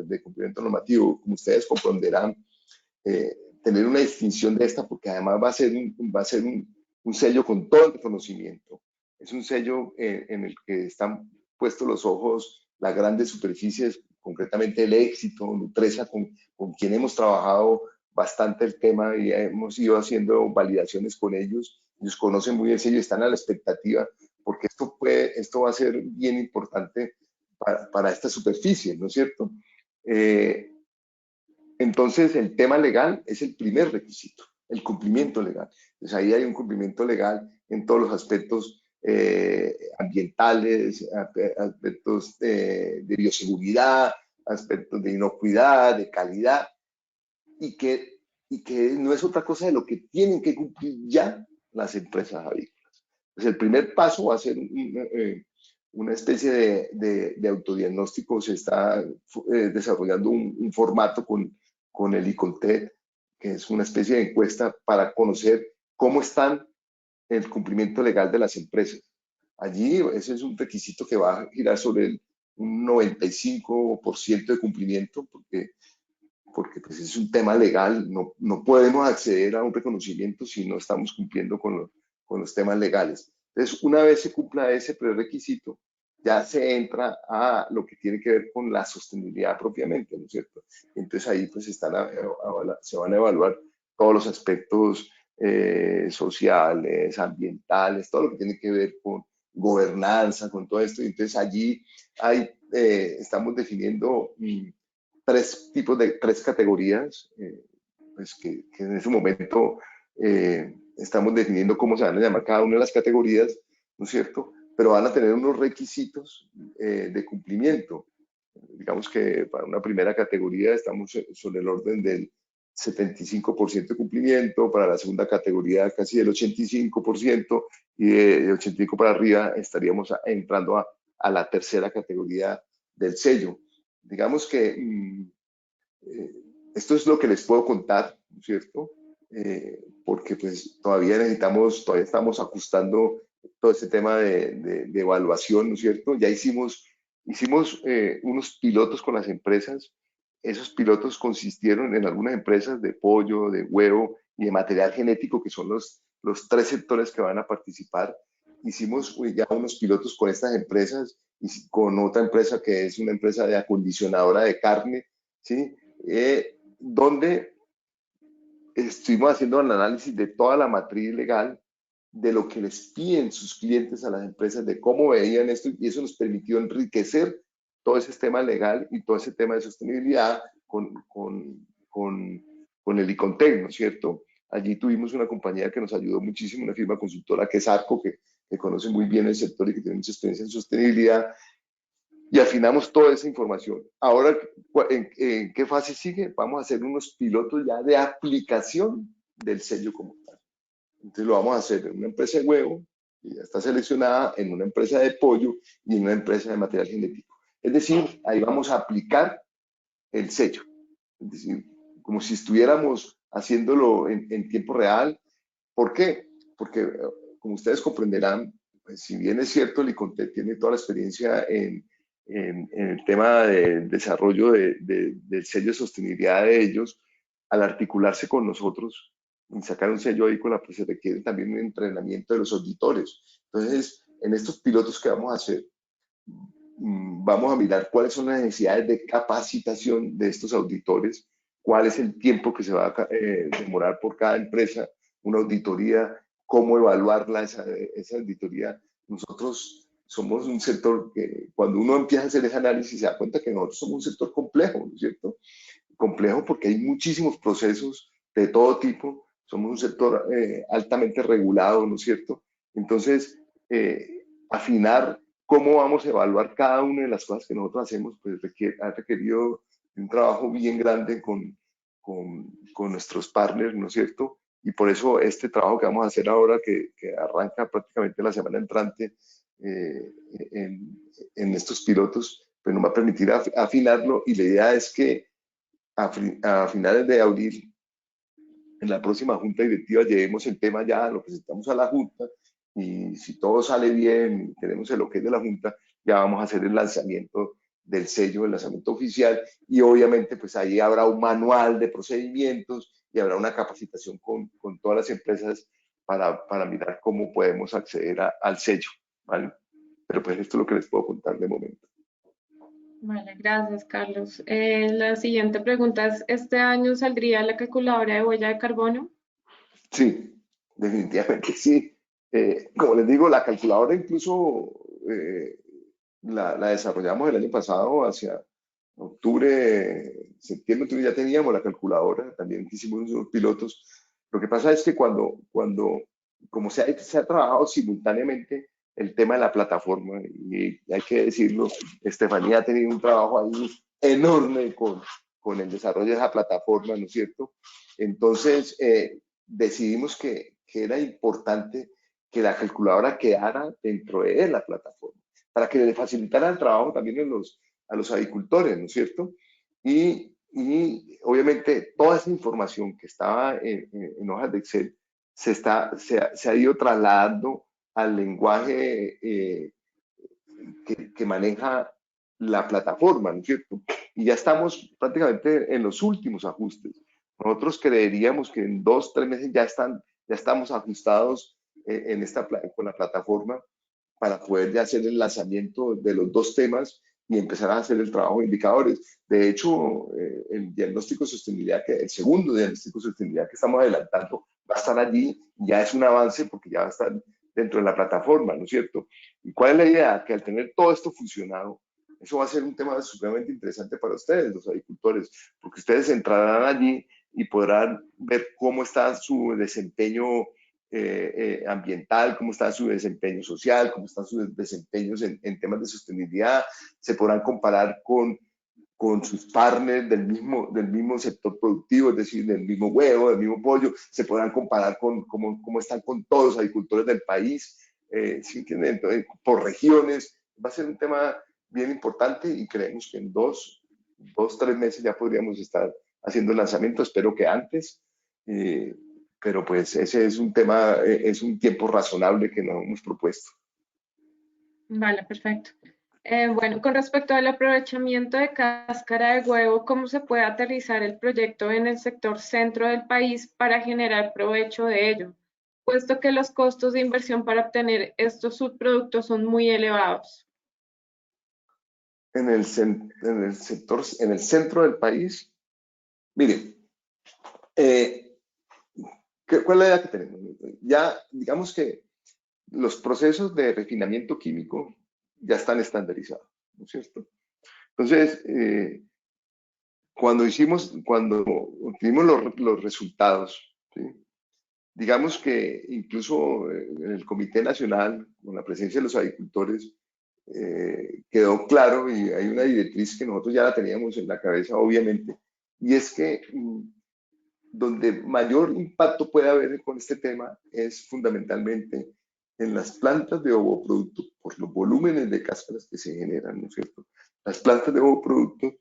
normativo. Como ustedes comprenderán, tener una distinción de esta, porque además va a ser un sello con todo el reconocimiento. Es un sello en el que están puestos los ojos las grandes superficies, concretamente el Éxito, Nutresa, con quien hemos trabajado bastante el tema y hemos ido haciendo validaciones con ellos. Ellos conocen muy bien el sello y están a la expectativa, porque esto va a ser bien importante para esta superficie, ¿no es cierto? Entonces, el tema legal es el primer requisito, el cumplimiento legal. Entonces, ahí hay un cumplimiento legal en todos los aspectos ambientales, aspectos de bioseguridad, aspectos de inocuidad, de calidad, y que, y que no es otra cosa de lo que tienen que cumplir ya las empresas avícolas. Pues el primer paso va a ser una especie de autodiagnóstico. Se está desarrollando un formato con el ICONTED, que es una especie de encuesta para conocer cómo están el cumplimiento legal de las empresas. Allí ese es un requisito que va a girar sobre un 95% de cumplimiento, porque pues es un tema legal, no podemos acceder a un reconocimiento si no estamos cumpliendo con los temas legales. Entonces, una vez se cumpla ese prerequisito, ya se entra a lo que tiene que ver con la sostenibilidad propiamente, ¿no es cierto? Entonces ahí pues se van a evaluar todos los aspectos sociales, ambientales, todo lo que tiene que ver con gobernanza, con todo esto. Entonces allí estamos definiendo tres categorías, pues que en ese momento estamos definiendo cómo se van a llamar cada una de las categorías, ¿no es cierto? Pero van a tener unos requisitos de cumplimiento. Digamos que para una primera categoría estamos sobre el orden del 75% de cumplimiento, para la segunda categoría casi del 85%, y de 85 para arriba estaríamos entrando a la tercera categoría del sello. Digamos que eh, esto es lo que les puedo contar, ¿no es cierto? Porque pues todavía estamos ajustando todo este tema de evaluación, ¿no es cierto? Ya hicimos unos pilotos con las empresas. Esos pilotos consistieron en algunas empresas de pollo, de huevo y de material genético, que son los tres sectores que van a participar. Hicimos ya unos pilotos con estas empresas y con otra empresa que es una empresa de acondicionadora de carne, ¿sí? Donde estuvimos haciendo el análisis de toda la matriz legal de lo que les piden sus clientes a las empresas, de cómo veían esto, y eso nos permitió enriquecer todo ese tema legal y todo ese tema de sostenibilidad con el Icontec, ¿no es cierto? Allí tuvimos una compañía que nos ayudó muchísimo, una firma consultora que es Arco, que conoce muy bien el sector y que tiene mucha experiencia en sostenibilidad, y afinamos toda esa información. Ahora, ¿en qué fase sigue? Vamos a hacer unos pilotos ya de aplicación del sello como tal. Entonces lo vamos a hacer en una empresa de huevo, que ya está seleccionada, en una empresa de pollo y en una empresa de material genético. Es decir, ahí vamos a aplicar el sello. Es decir, como si estuviéramos haciéndolo en tiempo real. ¿Por qué? Porque, como ustedes comprenderán, pues, si bien es cierto, el ICONTEC tiene toda la experiencia en el tema de desarrollo del sello de sostenibilidad de ellos, al articularse con nosotros y sacar un sello ahí con la, pues se requiere también un entrenamiento de los auditores. Entonces, en estos pilotos que vamos a hacer, vamos a mirar cuáles son las necesidades de capacitación de estos auditores, cuál es el tiempo que se va a demorar por cada empresa, una auditoría, cómo evaluarla, esa auditoría. Nosotros somos un sector que cuando uno empieza a hacer ese análisis se da cuenta que nosotros somos un sector complejo, ¿no es cierto? Complejo porque hay muchísimos procesos de todo tipo, somos un sector altamente regulado, ¿no es cierto? Entonces, afinar cómo vamos a evaluar cada una de las cosas que nosotros hacemos, pues ha requerido un trabajo bien grande con nuestros partners, ¿no es cierto? Y por eso este trabajo que vamos a hacer ahora, que arranca prácticamente la semana entrante eh, en estos pilotos, pues nos va a permitir afinarlo y la idea es que a finales de abril, en la próxima junta directiva, llevemos el tema ya, lo presentamos a la junta y si todo sale bien, tenemos el ok de la junta, ya vamos a hacer el lanzamiento del sello, el lanzamiento oficial y obviamente pues ahí habrá un manual de procedimientos y habrá una capacitación con todas las empresas para mirar cómo podemos acceder al sello, ¿vale? Pero pues esto es lo que les puedo contar de momento. Vale, gracias, Carlos. La siguiente pregunta es, ¿este año saldría la calculadora de huella de carbono? Sí, definitivamente sí. Como les digo, la calculadora incluso la desarrollamos el año pasado, hacia octubre, septiembre, octubre, ya teníamos la calculadora, también hicimos unos pilotos. Lo que pasa es que como se ha trabajado simultáneamente el tema de la plataforma, y hay que decirlo, Estefanía ha tenido un trabajo ahí enorme con el desarrollo de esa plataforma, ¿no es cierto? Entonces, decidimos que era importante que la calculadora quedara dentro de la plataforma, para que le facilitara el trabajo también a los agricultores, ¿no es cierto? Y obviamente toda esa información que estaba en hojas de Excel se ha ido trasladando al lenguaje que maneja la plataforma, ¿no es cierto? Y ya estamos prácticamente en los últimos ajustes. Nosotros creeríamos que en 2, 3 meses ya estamos ajustados con la plataforma para poder ya hacer el lanzamiento de los dos temas y empezar a hacer el trabajo de indicadores. De hecho, el diagnóstico de sostenibilidad, el segundo diagnóstico de sostenibilidad que estamos adelantando, va a estar allí, ya es un avance porque ya va a estar dentro de la plataforma, ¿no es cierto? ¿Y cuál es la idea? Que al tener todo esto funcionado, eso va a ser un tema supremamente interesante para ustedes, los agricultores, porque ustedes entrarán allí y podrán ver cómo está su desempeño ambiental, cómo está su desempeño social, cómo están sus desempeños en temas de sostenibilidad, se podrán comparar con sus partners del mismo sector productivo, es decir, del mismo huevo, del mismo pollo, se podrán comparar con cómo están con todos los agricultores del país, ¿sí entienden? Entonces, por regiones, va a ser un tema bien importante y creemos que en 3 meses ya podríamos estar haciendo el lanzamiento, espero que antes, pero pues ese es un tema, es un tiempo razonable que nos hemos propuesto. Vale, perfecto. Bueno, con respecto al aprovechamiento de cáscara de huevo, ¿cómo se puede aterrizar el proyecto en el sector centro del país para generar provecho de ello? Puesto que los costos de inversión para obtener estos subproductos son muy elevados. En el sector, en el centro del país, miren, ¿Cuál es la idea que tenemos? Ya, digamos que los procesos de refinamiento químico ya están estandarizados, ¿no es cierto? Entonces, cuando obtuvimos los resultados, ¿sí? Digamos que incluso en el Comité Nacional, con la presencia de los agricultores, quedó claro y hay una directriz que nosotros ya la teníamos en la cabeza, obviamente, y es que donde mayor impacto puede haber con este tema es fundamentalmente en las plantas de ovoproducto, por los volúmenes de cáscaras que se generan, ¿no es cierto? Las plantas de ovoproducto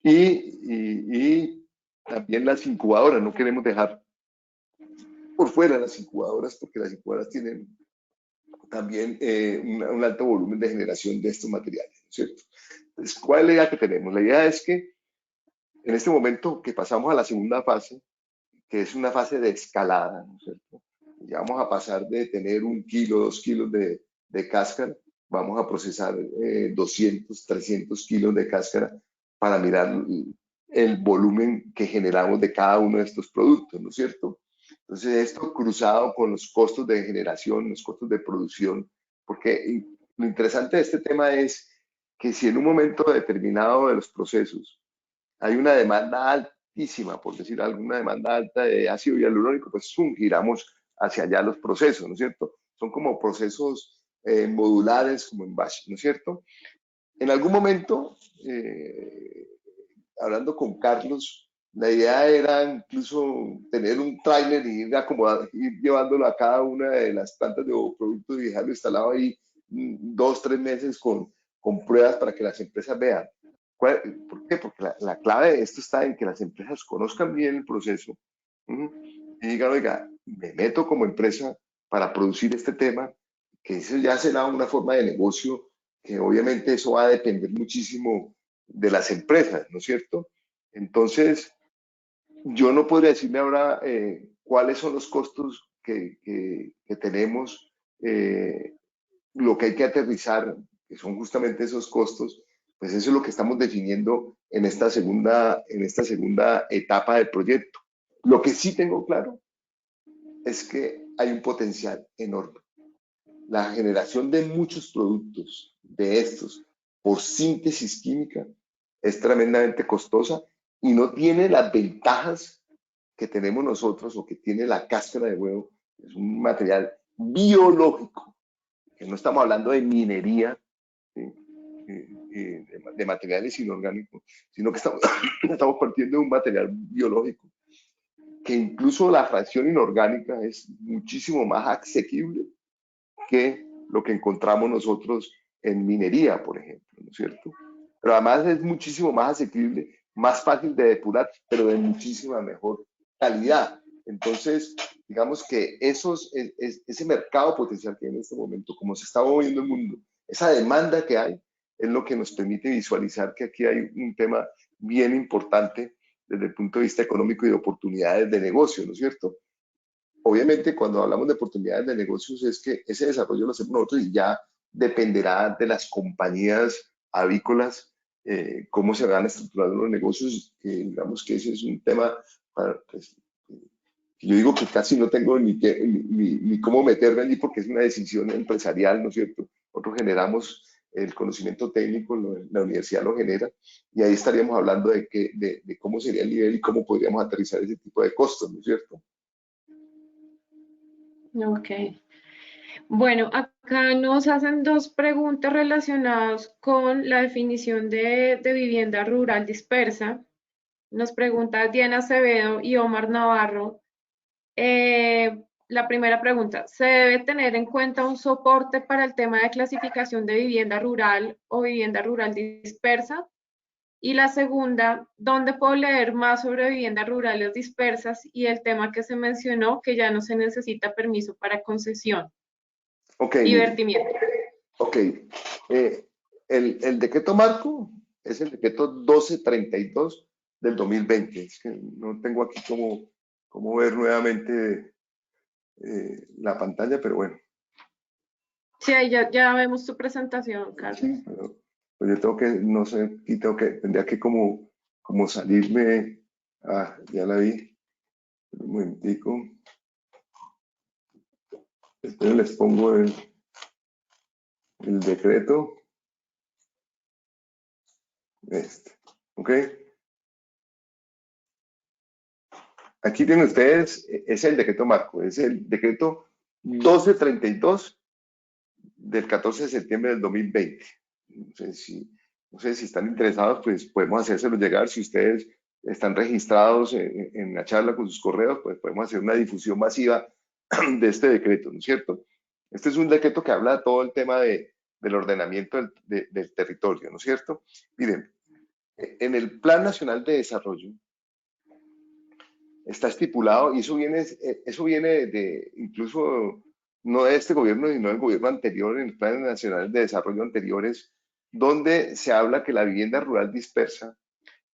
y también las incubadoras, no queremos dejar por fuera las incubadoras porque las incubadoras tienen también un alto volumen de generación de estos materiales, ¿no es cierto? Entonces, ¿cuál es la idea que tenemos? La idea es que en este momento que pasamos a la segunda fase, que es una fase de escalada, ¿no es cierto? Ya vamos a pasar de tener 1 kilo, 2 kilos de cáscara, vamos a procesar 200, 300 kilos de cáscara para mirar el volumen que generamos de cada uno de estos productos, ¿no es cierto? Entonces, esto cruzado con los costos de generación, los costos de producción, porque lo interesante de este tema es que si en un momento determinado de los procesos hay una demanda altísima, por decir alguna demanda alta de ácido hialurónico, pues giramos hacia allá los procesos, ¿no es cierto? Son como procesos modulares, como en batch, ¿no es cierto? En algún momento, hablando con Carlos, la idea era incluso tener un tráiler y ir llevándolo a cada una de las plantas de productos y dejarlo instalado ahí 2, 3 meses con pruebas para que las empresas vean. ¿Por qué? Porque la clave de esto está en que las empresas conozcan bien el proceso y digan, oiga, me meto como empresa para producir este tema, que eso ya será una forma de negocio, que obviamente eso va a depender muchísimo de las empresas, ¿no es cierto? Entonces, yo no podría decirle ahora cuáles son los costos que tenemos, lo que hay que aterrizar, que son justamente esos costos, pues eso es lo que estamos definiendo en esta segunda etapa del proyecto. Lo que sí tengo claro es que hay un potencial enorme. La generación de muchos productos de estos por síntesis química es tremendamente costosa y no tiene las ventajas que tenemos nosotros o que tiene la cáscara de huevo. Es un material biológico, que no estamos hablando de minería, ¿sí? De materiales inorgánicos, sino que estamos partiendo de un material biológico, que incluso la fracción inorgánica es muchísimo más asequible que lo que encontramos nosotros en minería, por ejemplo, ¿no es cierto? Pero además es muchísimo más asequible, más fácil de depurar, pero de muchísima mejor calidad. Entonces, digamos que ese mercado potencial que hay en este momento, como se está moviendo el mundo, esa demanda que hay, es lo que nos permite visualizar que aquí hay un tema bien importante desde el punto de vista económico y de oportunidades de negocio, ¿no es cierto? Obviamente, cuando hablamos de oportunidades de negocios, es que ese desarrollo lo hacemos nosotros y ya dependerá de las compañías avícolas, cómo se van a estructurar los negocios. Digamos que ese es un tema, pues, yo digo que casi no tengo ni cómo meterme allí porque es una decisión empresarial, ¿no es cierto? Nosotros generamos el conocimiento técnico, la universidad lo genera, y ahí estaríamos hablando de cómo sería el nivel y cómo podríamos aterrizar ese tipo de costos, ¿no es cierto? Ok. Bueno, acá nos hacen dos preguntas relacionadas con la definición de vivienda rural dispersa. Nos pregunta Diana Acevedo y Omar Navarro. La primera pregunta, ¿se debe tener en cuenta un soporte para el tema de clasificación de vivienda rural o vivienda rural dispersa? Y la segunda, ¿dónde puedo leer más sobre viviendas rurales dispersas y el tema que se mencionó, que ya no se necesita permiso para concesión Ok, y mire. vertimiento? Ok, el decreto marco es el decreto 1232 del 2020. Es que no tengo aquí cómo ver nuevamente la pantalla, pero bueno. Sí, ahí ya vemos tu presentación, Carlos. Sí, pues yo tengo que, no sé, aquí tendría que como salirme. Ah, ya la vi. Un momentico. Entonces les pongo el decreto. ¿Ok? Aquí tienen ustedes, es el decreto marco, es el decreto 1232 del 14 de septiembre del 2020. No sé si están interesados, pues podemos hacérselo llegar. Si ustedes están registrados en la charla con sus correos, pues podemos hacer una difusión masiva de este decreto, ¿no es cierto? Este es un decreto que habla de todo el tema del ordenamiento del territorio, ¿no es cierto? Miren, en el Plan Nacional de Desarrollo está estipulado, y eso viene de incluso no de este gobierno, sino del gobierno anterior, en los planes nacionales de desarrollo anteriores, donde se habla que la vivienda rural dispersa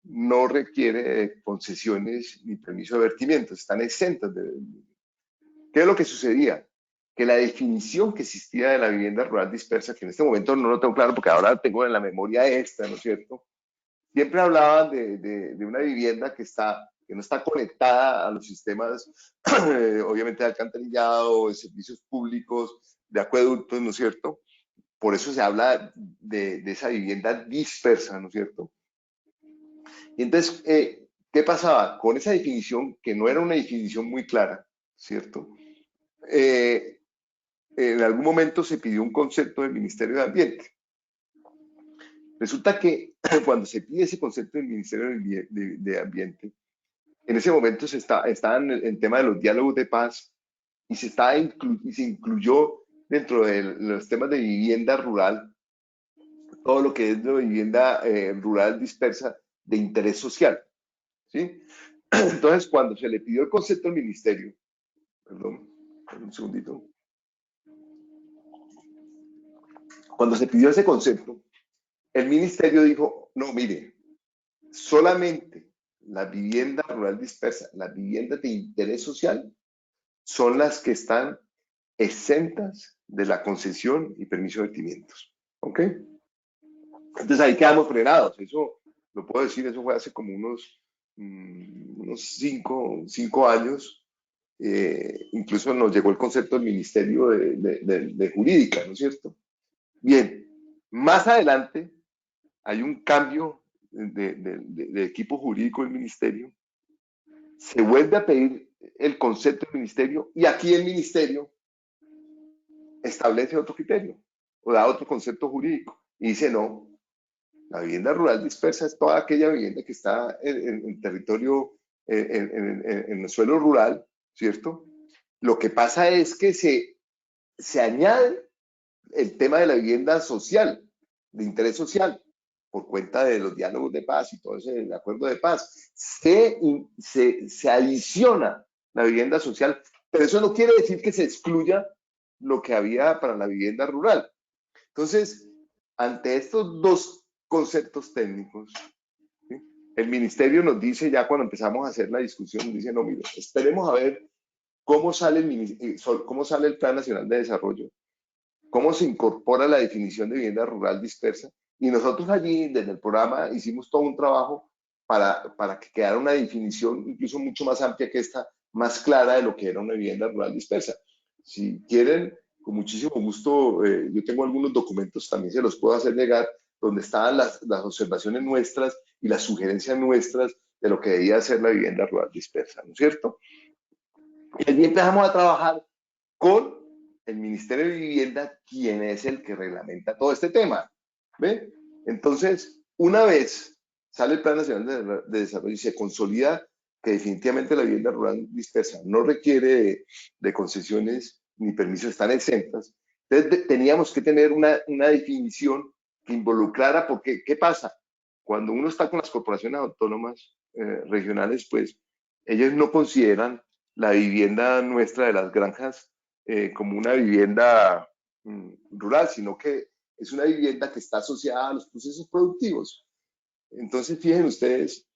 no requiere de concesiones ni permiso de vertimientos, están exentos de... ¿Qué es lo que sucedía? Que la definición que existía de la vivienda rural dispersa, que en este momento no lo tengo claro porque ahora tengo en la memoria esta, ¿no es cierto? Siempre hablaban de una vivienda que no está conectada a los sistemas, obviamente, de alcantarillado, de servicios públicos, de acueductos, ¿no es cierto? Por eso se habla de esa vivienda dispersa, ¿no es cierto? Y entonces, ¿qué pasaba? Con esa definición, que no era una definición muy clara, ¿cierto? Eh, en algún momento se pidió un concepto del Ministerio de Ambiente. Resulta que cuando se pide ese concepto del Ministerio de Ambiente, en ese momento estaba en tema de los diálogos de paz y y se incluyó dentro de los temas de vivienda rural todo lo que es de vivienda rural dispersa de interés social, ¿sí? Entonces, cuando se le pidió el concepto al ministerio, perdón, un segundito, cuando se pidió ese concepto, el ministerio dijo, no, mire, solamente la vivienda rural dispersa, las viviendas de interés social, son las que están exentas de la concesión y permiso de vertimientos. ¿Ok? Entonces ahí quedamos frenados. Eso, lo puedo decir, eso fue hace como unos cinco años. Incluso nos llegó el concepto del Ministerio de Jurídica, ¿no es cierto? Bien, más adelante hay un cambio de equipo jurídico del ministerio, se vuelve a pedir el concepto del ministerio y aquí el ministerio establece otro criterio o da otro concepto jurídico y dice no, la vivienda rural dispersa es toda aquella vivienda que está en territorio, en el suelo rural, ¿cierto? Lo que pasa es que se añade el tema de la vivienda social, de interés social, por cuenta de los diálogos de paz y todo ese acuerdo de paz. Se adiciona la vivienda social, pero eso no quiere decir que se excluya lo que había para la vivienda rural. Entonces, ante estos dos conceptos técnicos, ¿sí? El ministerio nos dice, ya cuando empezamos a hacer la discusión, nos dice, no, mire, esperemos a ver cómo sale el Plan Nacional de Desarrollo, cómo se incorpora la definición de vivienda rural dispersa. Y nosotros allí, desde el programa, hicimos todo un trabajo para que quedara una definición incluso mucho más amplia que esta, más clara de lo que era una vivienda rural dispersa. Si quieren, con muchísimo gusto, yo tengo algunos documentos, también se los puedo hacer llegar, donde estaban las observaciones nuestras y las sugerencias nuestras de lo que debía ser la vivienda rural dispersa, ¿no es cierto? Y allí empezamos a trabajar con el Ministerio de Vivienda, quien es el que reglamenta todo este tema. ¿Ve? Entonces, una vez sale el Plan Nacional de Desarrollo y se consolida que definitivamente la vivienda rural dispersa no requiere de concesiones ni permisos, están exentas, entonces teníamos que tener una definición que involucrara, porque ¿qué pasa? Cuando uno está con las corporaciones autónomas regionales, pues ellos no consideran la vivienda nuestra de las granjas como una vivienda rural, sino que es una vivienda que está asociada a los procesos productivos. Entonces, fíjense ustedes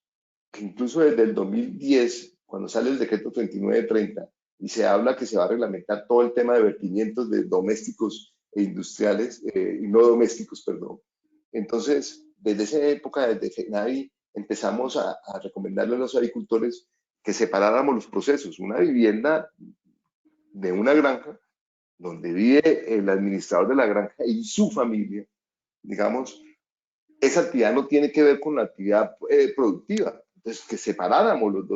que incluso desde el 2010, cuando sale el decreto 3930, y se habla que se va a reglamentar todo el tema de vertimientos de domésticos e industriales, y no domésticos, perdón. Entonces, desde esa época, desde FENAVI, empezamos a recomendarle a los agricultores que separáramos los procesos. Una vivienda de una granja donde vive el administrador de la granja y su familia, digamos, esa actividad no tiene que ver con la actividad productiva. Entonces, que separáramos los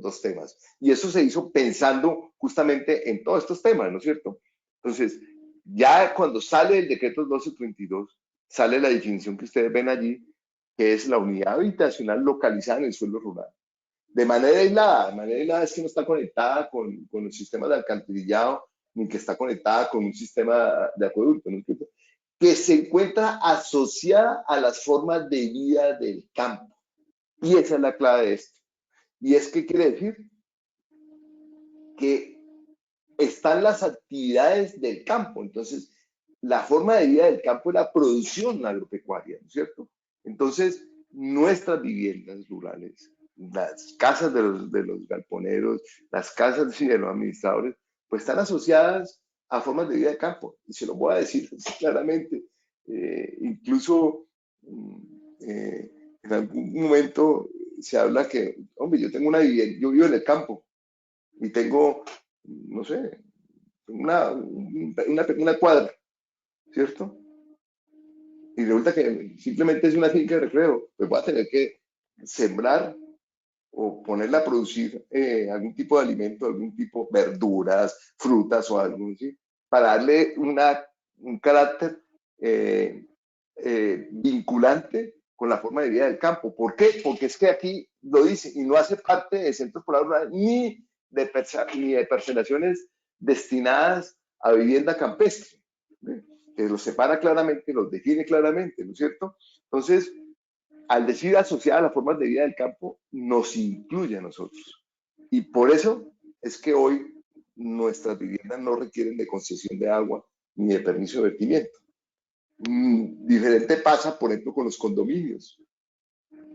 dos temas. Y eso se hizo pensando justamente en todos estos temas, ¿no es cierto? Entonces, ya cuando sale el decreto 1232, sale la definición que ustedes ven allí, que es la unidad habitacional localizada en el suelo rural. De manera aislada es que no está conectada con los sistemas de alcantarillado, ni que está conectada con un sistema de acueducto, ¿no? Que se encuentra asociada a las formas de vida del campo. Y esa es la clave de esto. Y es que quiere decir que están las actividades del campo. Entonces, la forma de vida del campo es la producción agropecuaria, ¿no es cierto? Entonces, nuestras viviendas rurales, las casas de los galponeros, las casas de los administradores, pues están asociadas a formas de vida de campo. Y se lo voy a decir claramente. Incluso en algún momento se habla que, hombre, yo tengo una vivienda, yo vivo en el campo y tengo, no sé, una cuadra, ¿cierto? Y resulta que simplemente es una finca de recreo, pues voy a tener que sembrar o ponerla a producir algún tipo de alimento, algún tipo, verduras, frutas o algo así, para darle un carácter vinculante con la forma de vida del campo. ¿Por qué? Porque es que aquí lo dice y no hace parte de centros poblados ni de parcelaciones destinadas a vivienda campestre. ¿Sí? Que los separa claramente, los define claramente, ¿no es cierto? Entonces, al decir asociada a las formas de vida del campo, nos incluye a nosotros. Y por eso es que hoy nuestras viviendas no requieren de concesión de agua ni de permiso de vertimiento. Diferente pasa, por ejemplo, con los condominios,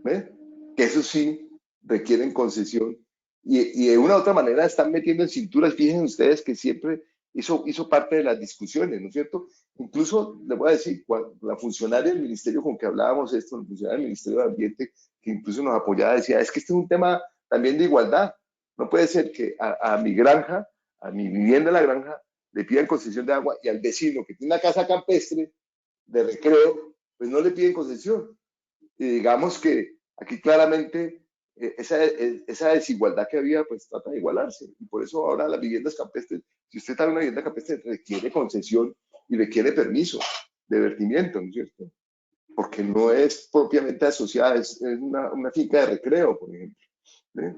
¿ve? Que eso sí requieren concesión y de una u otra manera están metiendo en cinturas. Fíjense ustedes que siempre hizo parte de las discusiones, ¿no es cierto? Incluso les voy a decir, la funcionaria del ministerio con que hablábamos esto, la funcionaria del Ministerio de Ambiente, que incluso nos apoyaba, decía, es que este es un tema también de igualdad. No puede ser que a mi granja, a mi vivienda en la granja, le pidan concesión de agua y al vecino que tiene una casa campestre de recreo, pues no le piden concesión. Y digamos que aquí claramente esa desigualdad que había, pues trata de igualarse. Y por eso ahora las viviendas campestres, si usted está en una vivienda campestre, requiere concesión y requiere permiso de vertimiento, ¿no es cierto? Porque no es propiamente asociada, es una finca de recreo, por ejemplo. ¿Eh?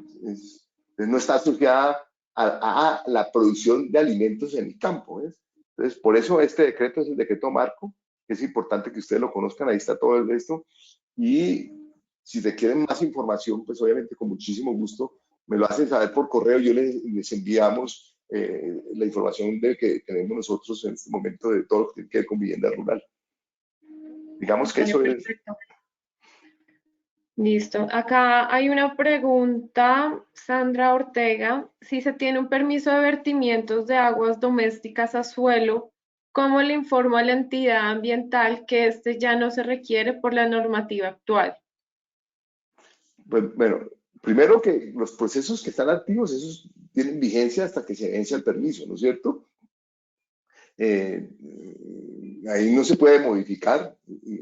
No está asociada a la producción de alimentos en el campo. ¿Eh? Entonces, por eso este decreto es el decreto marco. Es importante que ustedes lo conozcan, ahí está todo esto. Y si requieren más información, pues obviamente con muchísimo gusto me lo hacen saber por correo. Yo les enviamos la información de que tenemos nosotros en este momento de todo lo que tiene que ver con vivienda rural. Digamos que Ok, eso es. perfecto. Listo. Acá hay una pregunta, Sandra Ortega. Si se tiene un permiso de vertimientos de aguas domésticas a suelo, ¿cómo le informo a la entidad ambiental que este ya no se requiere por la normativa actual? Pues, bueno, primero que los procesos que están activos, esos tienen vigencia hasta que se vence el permiso, ¿no es cierto? Eh, ahí no se puede modificar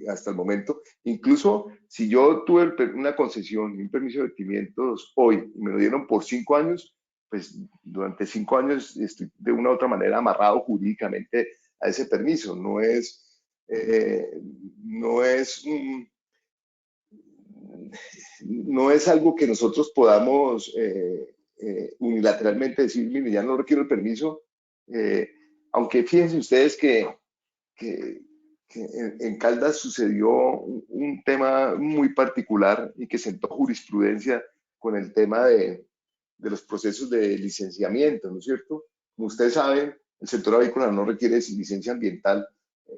hasta el momento. Incluso si yo tuve una concesión y un permiso de vertimientos hoy y me lo dieron por 5 años, pues durante 5 años estoy de una u otra manera amarrado jurídicamente a ese permiso. Eh, no es un, no es algo que nosotros podamos unilateralmente decir, mire, ya no requiero el permiso, aunque fíjense ustedes que en Caldas sucedió un tema muy particular y que sentó jurisprudencia con el tema de los procesos de licenciamiento, ¿no es cierto? Como ustedes saben, el sector avícola no requiere licencia ambiental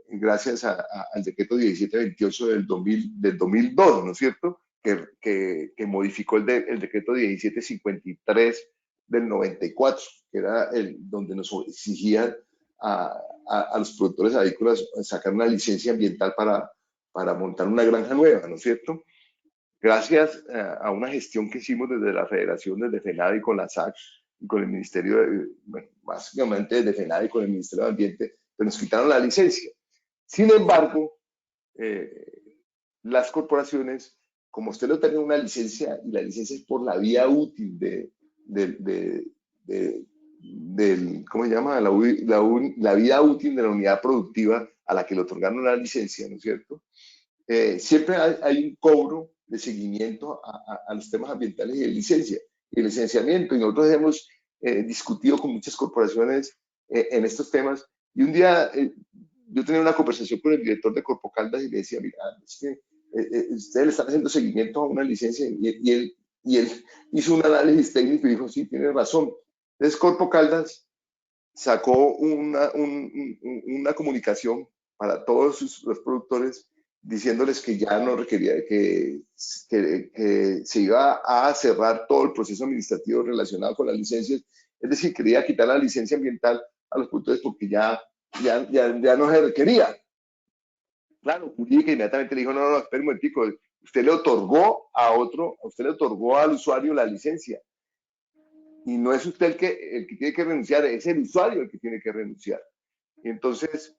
gracias al decreto 1728 del 2002, ¿no es cierto? Que modificó el decreto 1753 del 94, que era donde nos exigían a los productores avícolas sacar una licencia ambiental para montar una granja nueva, ¿no es cierto? Gracias a una gestión que hicimos desde la Federación, desde FENADE y con la SAC, y con el Ministerio, bueno, básicamente de FENADE y con el Ministerio de Ambiente, pero nos quitaron la licencia. Sin embargo, las corporaciones, como usted no tiene una licencia, y la licencia es por la vía útil ¿cómo se llama? La vida útil de la unidad productiva a la que le otorgaron la licencia, ¿no es cierto? Siempre hay un cobro de seguimiento a los temas ambientales y de licencia y licenciamiento. Y nosotros hemos discutido con muchas corporaciones en estos temas. Y un día yo tenía una conversación con el director de Corpo Caldas y le decía, mira, es que ustedes le están haciendo seguimiento a una licencia y él hizo un análisis técnico y dijo, sí, tiene razón. Entonces Corpo Caldas sacó una comunicación para todos los productores diciéndoles que ya no requería, que se iba a cerrar todo el proceso administrativo relacionado con las licencias, es decir, quería quitar la licencia ambiental a los productores porque ya no se requería. Claro, Jurídica inmediatamente le dijo, no, espera un momentico, usted le otorgó usted le otorgó al usuario la licencia. Y no es usted el que tiene que renunciar, es el usuario el que tiene que renunciar. Y entonces,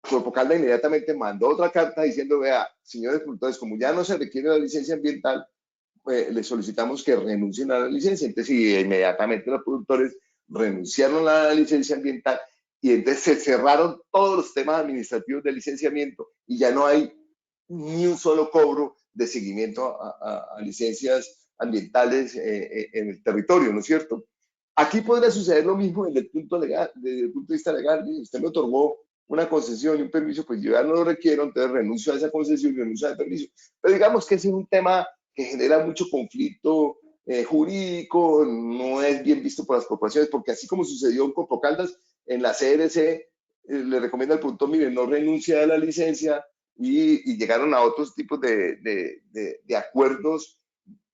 Corpo Caldas inmediatamente mandó otra carta diciendo, vea, señores productores, como ya no se requiere la licencia ambiental, les solicitamos que renuncien a la licencia. Entonces, inmediatamente los productores renunciaron a la licencia ambiental y entonces se cerraron todos los temas administrativos de licenciamiento y ya no hay ni un solo cobro de seguimiento a licencias ambientales en el territorio, ¿no es cierto? Aquí podría suceder lo mismo desde el punto de vista legal. Usted me otorgó una concesión y un permiso, pues yo ya no lo requiero, entonces renuncio a esa concesión y renuncio al permiso. Pero digamos que ese es un tema que genera mucho conflicto jurídico, no es bien visto por las corporaciones, porque así como sucedió en Corpo Caldas, en la CRC le recomienda al productor, mire, no renuncia a la licencia y llegaron a otros tipos de acuerdos,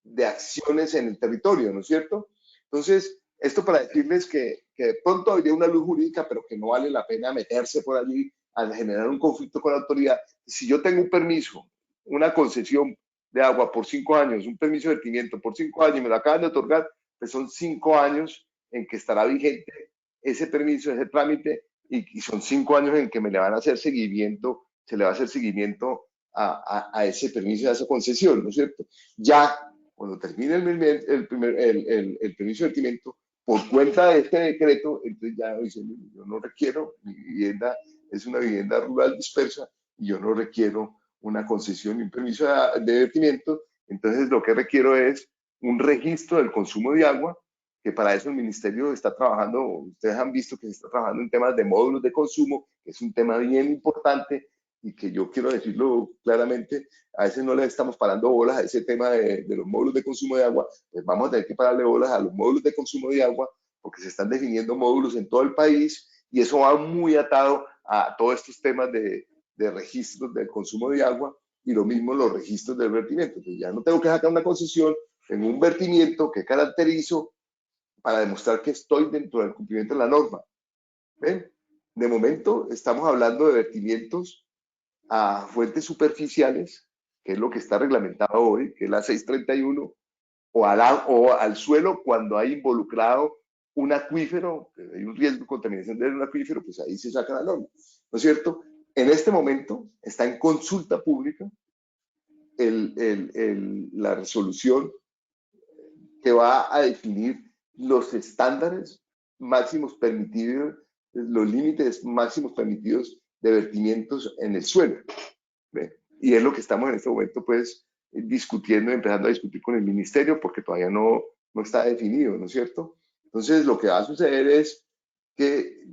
de acciones en el territorio, ¿no es cierto? Entonces, esto para decirles que de pronto habría una luz jurídica, pero que no vale la pena meterse por allí al generar un conflicto con la autoridad. Si yo tengo un permiso, una concesión de agua por 5 años, un permiso de vertimiento por 5 años y me lo acaban de otorgar, pues son 5 años en que estará vigente ese permiso, ese trámite, y son 5 años en que me le van a hacer seguimiento, se le va a hacer seguimiento a ese permiso, a esa concesión, ¿no es cierto? Ya cuando termine el permiso de vertimiento, por cuenta de este decreto, entonces ya dicen, yo no requiero, mi vivienda es una vivienda rural dispersa y yo no requiero una concesión y un permiso de vertimiento, entonces lo que requiero es un registro del consumo de agua, que para eso el ministerio está trabajando, ustedes han visto que se está trabajando en temas de módulos de consumo, que es un tema bien importante y que yo quiero decirlo claramente, a veces no le estamos parando bolas a ese tema de los módulos de consumo de agua, pues vamos a tener que pararle bolas a los módulos de consumo de agua, porque se están definiendo módulos en todo el país y eso va muy atado a todos estos temas de registros del consumo de agua y lo mismo los registros del vertimiento. Entonces ya no tengo que sacar una concesión, tengo un vertimiento que caracterizo para demostrar que estoy dentro del cumplimiento de la norma. ¿Ven? De momento estamos hablando de vertimientos a fuentes superficiales, que es lo que está reglamentado hoy, que es la 631, o al suelo cuando hay involucrado un acuífero, que hay un riesgo de contaminación de un acuífero, pues ahí se saca la norma, ¿no es cierto? En este momento está en consulta pública la resolución que va a definir los estándares máximos permitidos, los límites máximos permitidos de vertimientos en el suelo. ¿Ve? Y es lo que estamos en este momento, pues, discutiendo, empezando a discutir con el ministerio, porque todavía no está definido, ¿no es cierto? Entonces, lo que va a suceder es que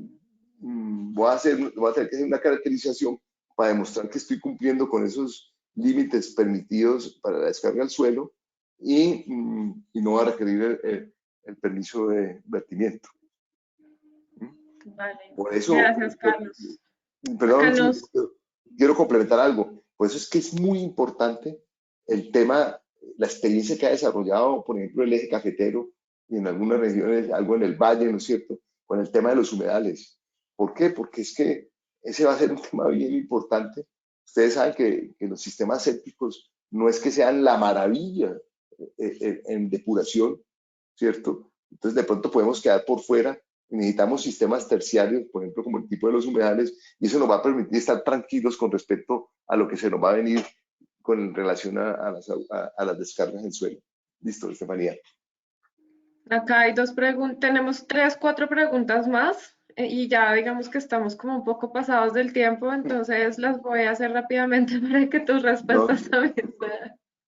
voy a tener que hacer una caracterización para demostrar que estoy cumpliendo con esos límites permitidos para la descarga al suelo y no va a requerir el permiso de vertimiento. Vale, Por eso, gracias, Carlos. Acá perdón, nos... quiero complementar algo. Por eso es que es muy importante el tema, la experiencia que ha desarrollado, por ejemplo, el eje cafetero y en algunas regiones, algo en el valle, ¿no es cierto?, con el tema de los humedales. ¿Por qué? Porque es que ese va a ser un tema bien importante. Ustedes saben que los sistemas sépticos no es que sean la maravilla en depuración, ¿cierto? Entonces, de pronto podemos quedar por fuera y necesitamos sistemas terciarios, por ejemplo, como el tipo de los humedales, y eso nos va a permitir estar tranquilos con respecto a lo que se nos va a venir con relación a las descargas en suelo. Listo, Estefanía. Acá hay dos preguntas, tenemos tres, cuatro preguntas más y ya digamos que estamos como un poco pasados del tiempo, entonces las voy a hacer rápidamente para que tus No, respuestas también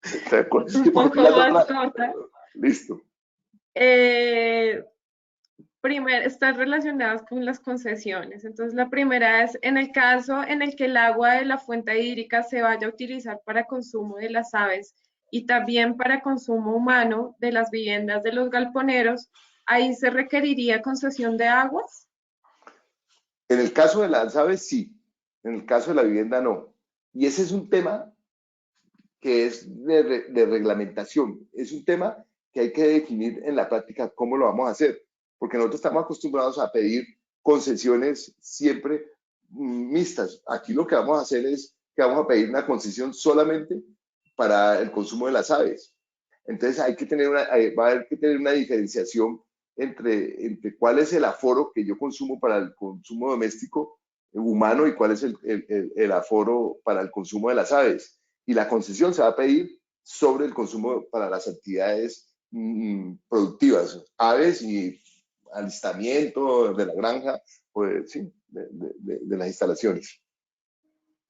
sean sí, un porque poco más cortas. listo. Eh, Primero, están relacionadas con las concesiones. Entonces, la primera es, en el caso en el que el agua de la fuente hídrica se vaya a utilizar para consumo de las aves y también para consumo humano de las viviendas de los galponeros, ahí se requeriría concesión de aguas. En el caso de las aves, sí. En el caso de la vivienda, no. Y ese es un tema que es de reglamentación. Es un tema que hay que definir en la práctica cómo lo vamos a hacer, porque nosotros estamos acostumbrados a pedir concesiones siempre mixtas. Aquí lo que vamos a hacer es que vamos a pedir una concesión solamente para el consumo de las aves. Entonces va a haber que tener una diferenciación entre cuál es el aforo que yo consumo para el consumo doméstico humano y cuál es el aforo para el consumo de las aves. Y la concesión se va a pedir sobre el consumo para las actividades productivas, aves y alistamiento de la granja, pues sí, de las instalaciones.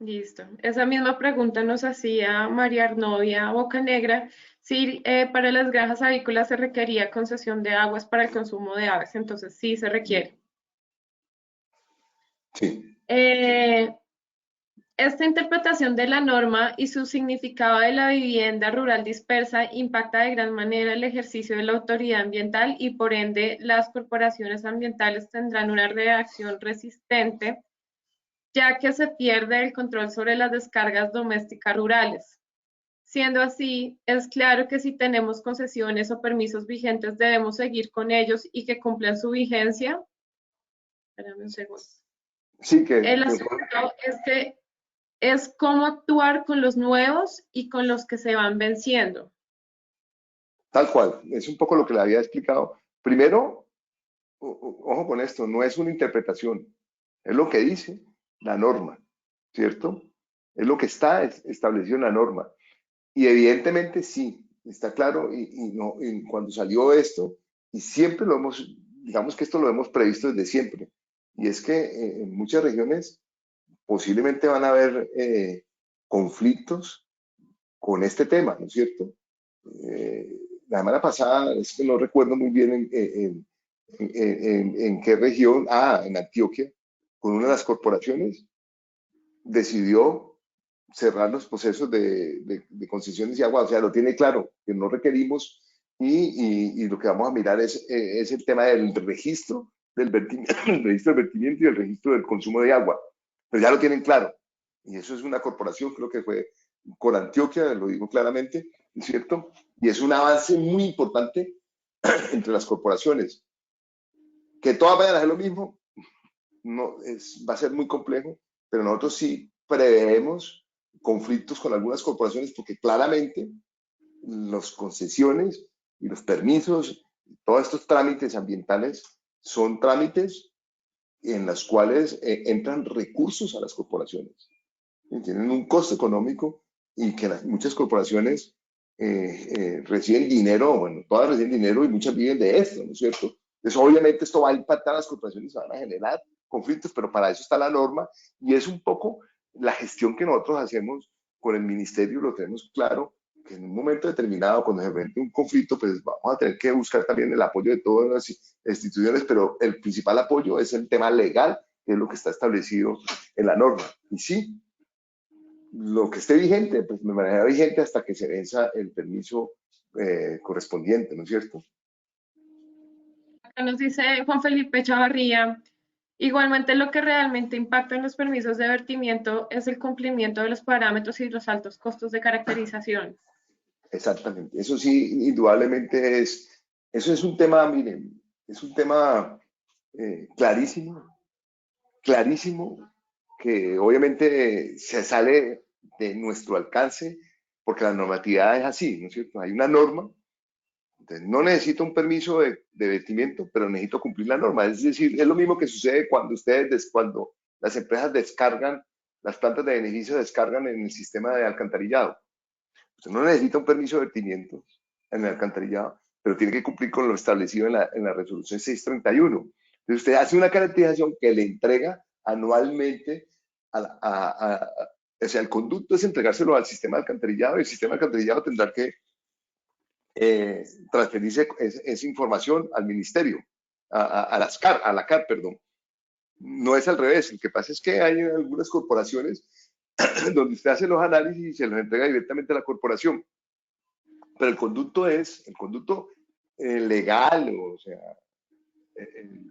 Listo. Esa misma pregunta nos hacía María Arnovia Bocanegra, si para las granjas avícolas se requería concesión de aguas para el consumo de aves. Entonces, sí se requiere. Sí. Eh, Esta interpretación de la norma y su significado de la vivienda rural dispersa impacta de gran manera el ejercicio de la autoridad ambiental y por ende las corporaciones ambientales tendrán una reacción resistente, ya que se pierde el control sobre las descargas domésticas rurales. Siendo así, es claro que si tenemos concesiones o permisos vigentes debemos seguir con ellos y que cumplan su vigencia. Espérame un segundo. Sí, El asunto es que es cómo actuar con los nuevos y con los que se van venciendo. tal cual, es un poco lo que le había explicado. Primero, ojo con esto, no es una interpretación, es lo que dice la norma, ¿cierto? Es lo que está establecido en la norma. Y evidentemente sí, está claro, no, y cuando salió esto, y siempre lo hemos, digamos que esto lo hemos previsto desde siempre, y es que en muchas regiones posiblemente van a haber conflictos con este tema, ¿no es cierto? La semana pasada, es que no recuerdo muy bien en qué región, en Antioquia, con una de las corporaciones, decidió cerrar los procesos de concesiones y agua, o sea, lo tiene claro, que no requerimos y lo que vamos a mirar es el tema del registro del vertimiento, el registro del vertimiento y el registro del consumo de agua, pero ya lo tienen claro, y eso es una corporación, creo que fue con Antioquia, lo digo claramente, ¿es cierto? Y es un avance muy importante entre las corporaciones. Que todas vayan a hacer lo mismo, no, va a ser muy complejo, pero nosotros sí preveemos conflictos con algunas corporaciones porque claramente las concesiones y los permisos, todos estos trámites ambientales son trámites en los cuales entran recursos a las corporaciones. Tienen un costo económico y que muchas corporaciones reciben dinero, bueno, todas reciben dinero y muchas viven de esto, ¿no es cierto? Entonces, obviamente esto va a impactar a las corporaciones y se van a generar conflictos, pero para eso está la norma y es un poco la gestión que nosotros hacemos con el ministerio, lo tenemos claro, que en un momento determinado, cuando se enfrente un conflicto, pues vamos a tener que buscar también el apoyo de todas las instituciones, pero el principal apoyo es el tema legal, que es lo que está establecido en la norma. Y sí, lo que esté vigente, pues me manera vigente hasta que se venza el permiso correspondiente, ¿no es cierto? Acá nos dice Juan Felipe Chavarría, igualmente lo que realmente impacta en los permisos de vertimiento es el cumplimiento de los parámetros y los altos costos de caracterización. Exactamente. Eso sí, indudablemente eso es un tema, miren, es un tema clarísimo, clarísimo, que obviamente se sale de nuestro alcance porque la normatividad es así, ¿no es cierto? Hay una norma Entonces, no necesito un permiso de vertimiento, pero necesito cumplir la norma. Es decir, es lo mismo que sucede cuando cuando las empresas descargan, las plantas de beneficio descargan en el sistema de alcantarillado. Usted no necesita un permiso de vertimiento en el alcantarillado, pero tiene que cumplir con lo establecido en la resolución 631. Entonces, usted hace una caracterización que le entrega anualmente o sea, el conducto es entregárselo al sistema de alcantarillado y el sistema de alcantarillado tendrá que transferirse esa información al ministerio, a la CAR, perdón. No es al revés. Lo que pasa es que hay algunas corporaciones donde usted hace los análisis y se los entrega directamente a la corporación. Pero el conducto legal, o sea,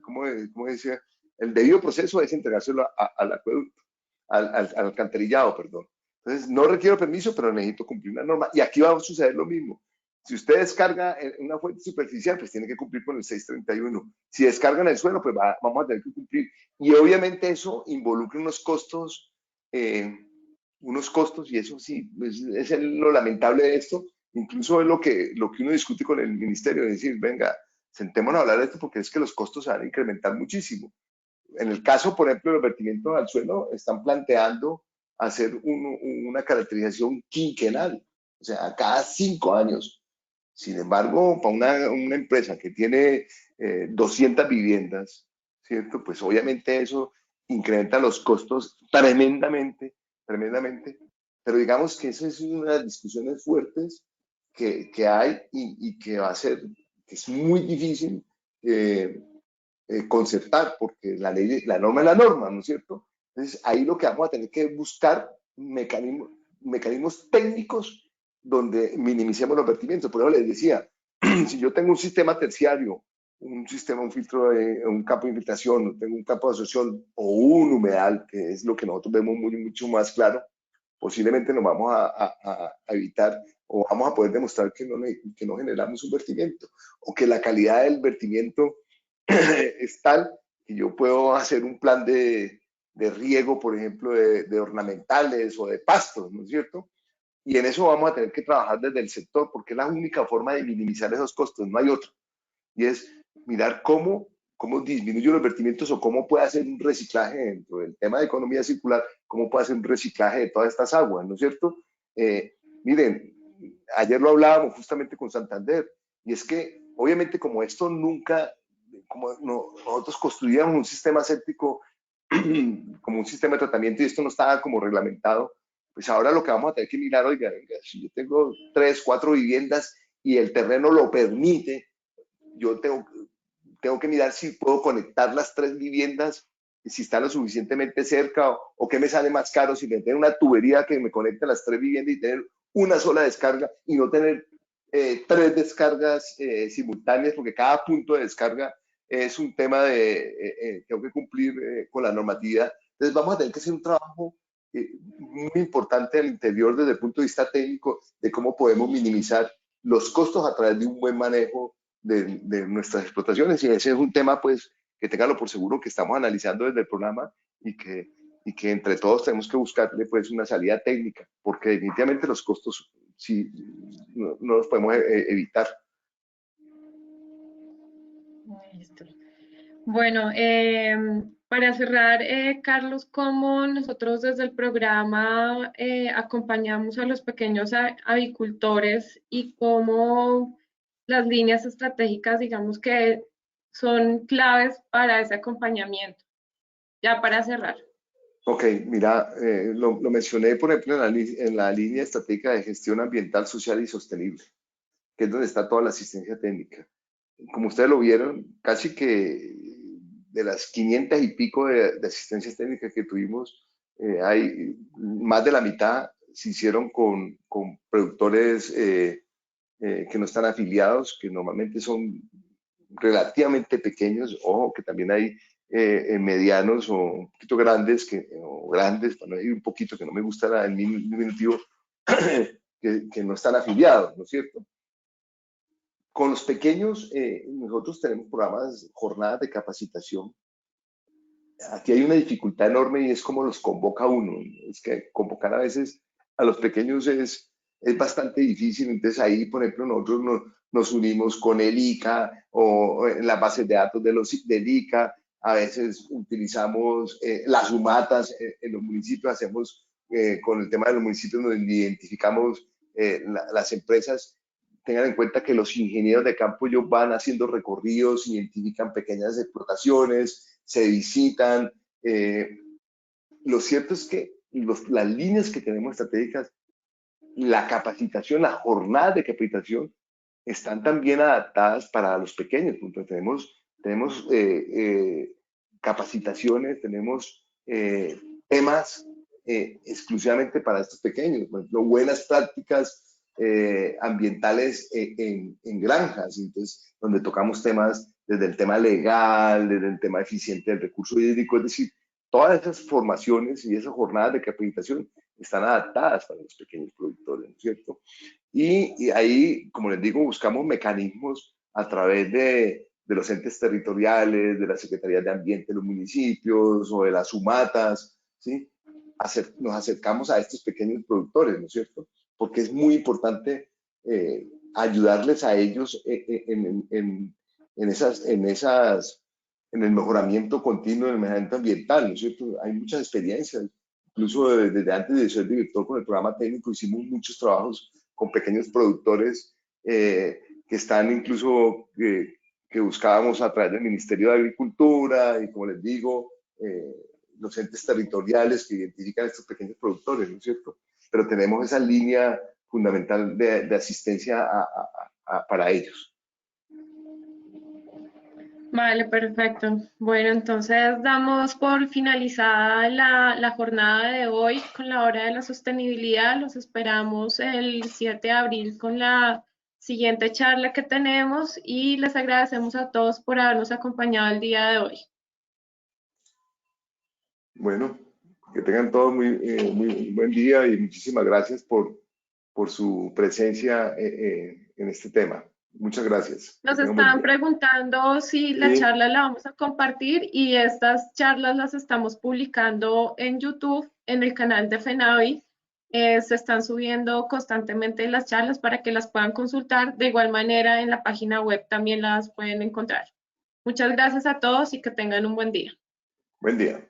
¿cómo decía? El debido proceso es entregárselo al acueducto, al alcantarillado, perdón. Entonces, no requiero permiso, pero necesito cumplir una norma. Y aquí va a suceder lo mismo. Si usted descarga una fuente superficial, pues tiene que cumplir con el 631. Si descarga en el suelo, pues vamos a tener que cumplir. Y obviamente eso involucra unos costos, y eso sí, es lo lamentable de esto. Incluso es lo que uno discute con el ministerio, es decir, venga, sentémonos a hablar de esto porque es que los costos se van a incrementar muchísimo. En el caso, por ejemplo, de los vertimientos al suelo, están planteando hacer una caracterización quinquenal, o sea, cada 5 años. Sin embargo, para una empresa que tiene 200 viviendas, ¿cierto? Pues obviamente eso incrementa los costos tremendamente, tremendamente. Pero digamos que esa es una de las discusiones fuertes que hay y que va a ser, que es muy difícil concertar, porque la ley, la norma es la norma, ¿no es cierto? Entonces, ahí lo que vamos a tener que buscar mecanismos técnicos donde minimicemos los vertimientos. Por eso les decía, si yo tengo un sistema terciario, un filtro, un campo de infiltración, tengo un campo de asociación o un humedal, que es lo que nosotros vemos mucho más claro, posiblemente nos vamos a evitar o vamos a poder demostrar que no generamos un vertimiento o que la calidad del vertimiento es tal que yo puedo hacer un plan de riego, por ejemplo, de ornamentales o de pastos, ¿no es cierto? Y en eso vamos a tener que trabajar desde el sector porque es la única forma de minimizar esos costos, no hay otra. Y es mirar cómo disminuyo los vertimientos o cómo puede hacer un reciclaje dentro del tema de economía circular, cómo puede hacer un reciclaje de todas estas aguas, ¿no es cierto? Miren, ayer lo hablábamos justamente con Santander, y es que obviamente como esto nunca, como nosotros construíamos un sistema séptico como un sistema de tratamiento y esto no estaba como reglamentado, pues ahora lo que vamos a tener que mirar, oiga, venga, si yo tengo 3, 4 viviendas y el terreno lo permite, yo tengo que mirar si puedo conectar las 3 viviendas, si están lo suficientemente cerca o qué me sale más caro si me tengo una tubería que me conecte a las 3 viviendas y tener una sola descarga y no tener 3 descargas simultáneas, porque cada punto de descarga es un tema tengo que cumplir con la normatividad. Entonces vamos a tener que hacer un trabajo muy importante al interior desde el punto de vista técnico de cómo podemos minimizar los costos a través de un buen manejo de nuestras explotaciones. Y ese es un tema, pues, que téngalo por seguro que estamos analizando desde el programa y que entre todos tenemos que buscarle, pues, una salida técnica, porque definitivamente los costos sí, no los podemos evitar. Listo. Bueno, para cerrar, Carlos, ¿cómo nosotros desde el programa acompañamos a los pequeños avicultores y cómo las líneas estratégicas, digamos que son claves para ese acompañamiento? Ya para cerrar. Ok, mira, lo mencioné, por ejemplo, en la línea estratégica de gestión ambiental, social y sostenible, que es donde está toda la asistencia técnica. Como ustedes lo vieron, casi que de las 500 y pico de asistencias técnicas que tuvimos, hay más de la mitad se hicieron con productores que no están afiliados, que normalmente son relativamente pequeños, ojo, que también hay medianos o un poquito grandes, o grandes, para no decir un poquito, que no me gusta el diminutivo, que no están afiliados, ¿no es cierto? Con los pequeños, nosotros tenemos programas, jornadas de capacitación. Aquí hay una dificultad enorme y es como los convoca uno. Es que convocar a veces a los pequeños es bastante difícil. Entonces ahí, por ejemplo, nosotros nos unimos con el ICA o en las bases de datos del ICA, a veces utilizamos las UMATAS en los municipios, hacemos con el tema de los municipios donde identificamos las empresas. Tengan en cuenta que los ingenieros de campo ellos van haciendo recorridos, identifican pequeñas explotaciones, se visitan. Lo cierto es que las líneas que tenemos estratégicas, la capacitación, la jornada de capacitación, están también adaptadas para los pequeños. Tenemos capacitaciones, tenemos temas exclusivamente para estos pequeños. Por ejemplo, buenas prácticas ambientales en granjas, entonces, donde tocamos temas desde el tema legal, desde el tema eficiente del recurso hídrico, es decir, todas esas formaciones y esas jornadas de capacitación están adaptadas para los pequeños productores, ¿no es cierto? Y ahí, como les digo, buscamos mecanismos a través de los entes territoriales, de la Secretaría de Ambiente de los municipios o de las sumatas, ¿sí? Nos acercamos a estos pequeños productores, ¿no es cierto? Porque es muy importante ayudarles a ellos en el mejoramiento continuo, en el mejoramiento ambiental, ¿no es cierto? Hay muchas experiencias, incluso desde antes de ser director con el programa técnico hicimos muchos trabajos con pequeños productores que están incluso, que buscábamos a través del Ministerio de Agricultura y como les digo, los entes territoriales que identifican a estos pequeños productores, ¿no es cierto? Pero tenemos esa línea fundamental de asistencia para ellos. Vale, perfecto. Bueno, entonces damos por finalizada la jornada de hoy con la hora de la sostenibilidad. Los esperamos el 7 de abril con la siguiente charla que tenemos y les agradecemos a todos por habernos acompañado el día de hoy. Bueno, que tengan todos muy buen día y muchísimas gracias por su presencia en este tema. Muchas gracias. Nos estaban preguntando si la Sí. charla la vamos a compartir y estas charlas las estamos publicando en YouTube, en el canal de FENAVI. Se están subiendo constantemente las charlas para que las puedan consultar. De igual manera, en la página web también las pueden encontrar. Muchas gracias a todos y que tengan un buen día. Buen día.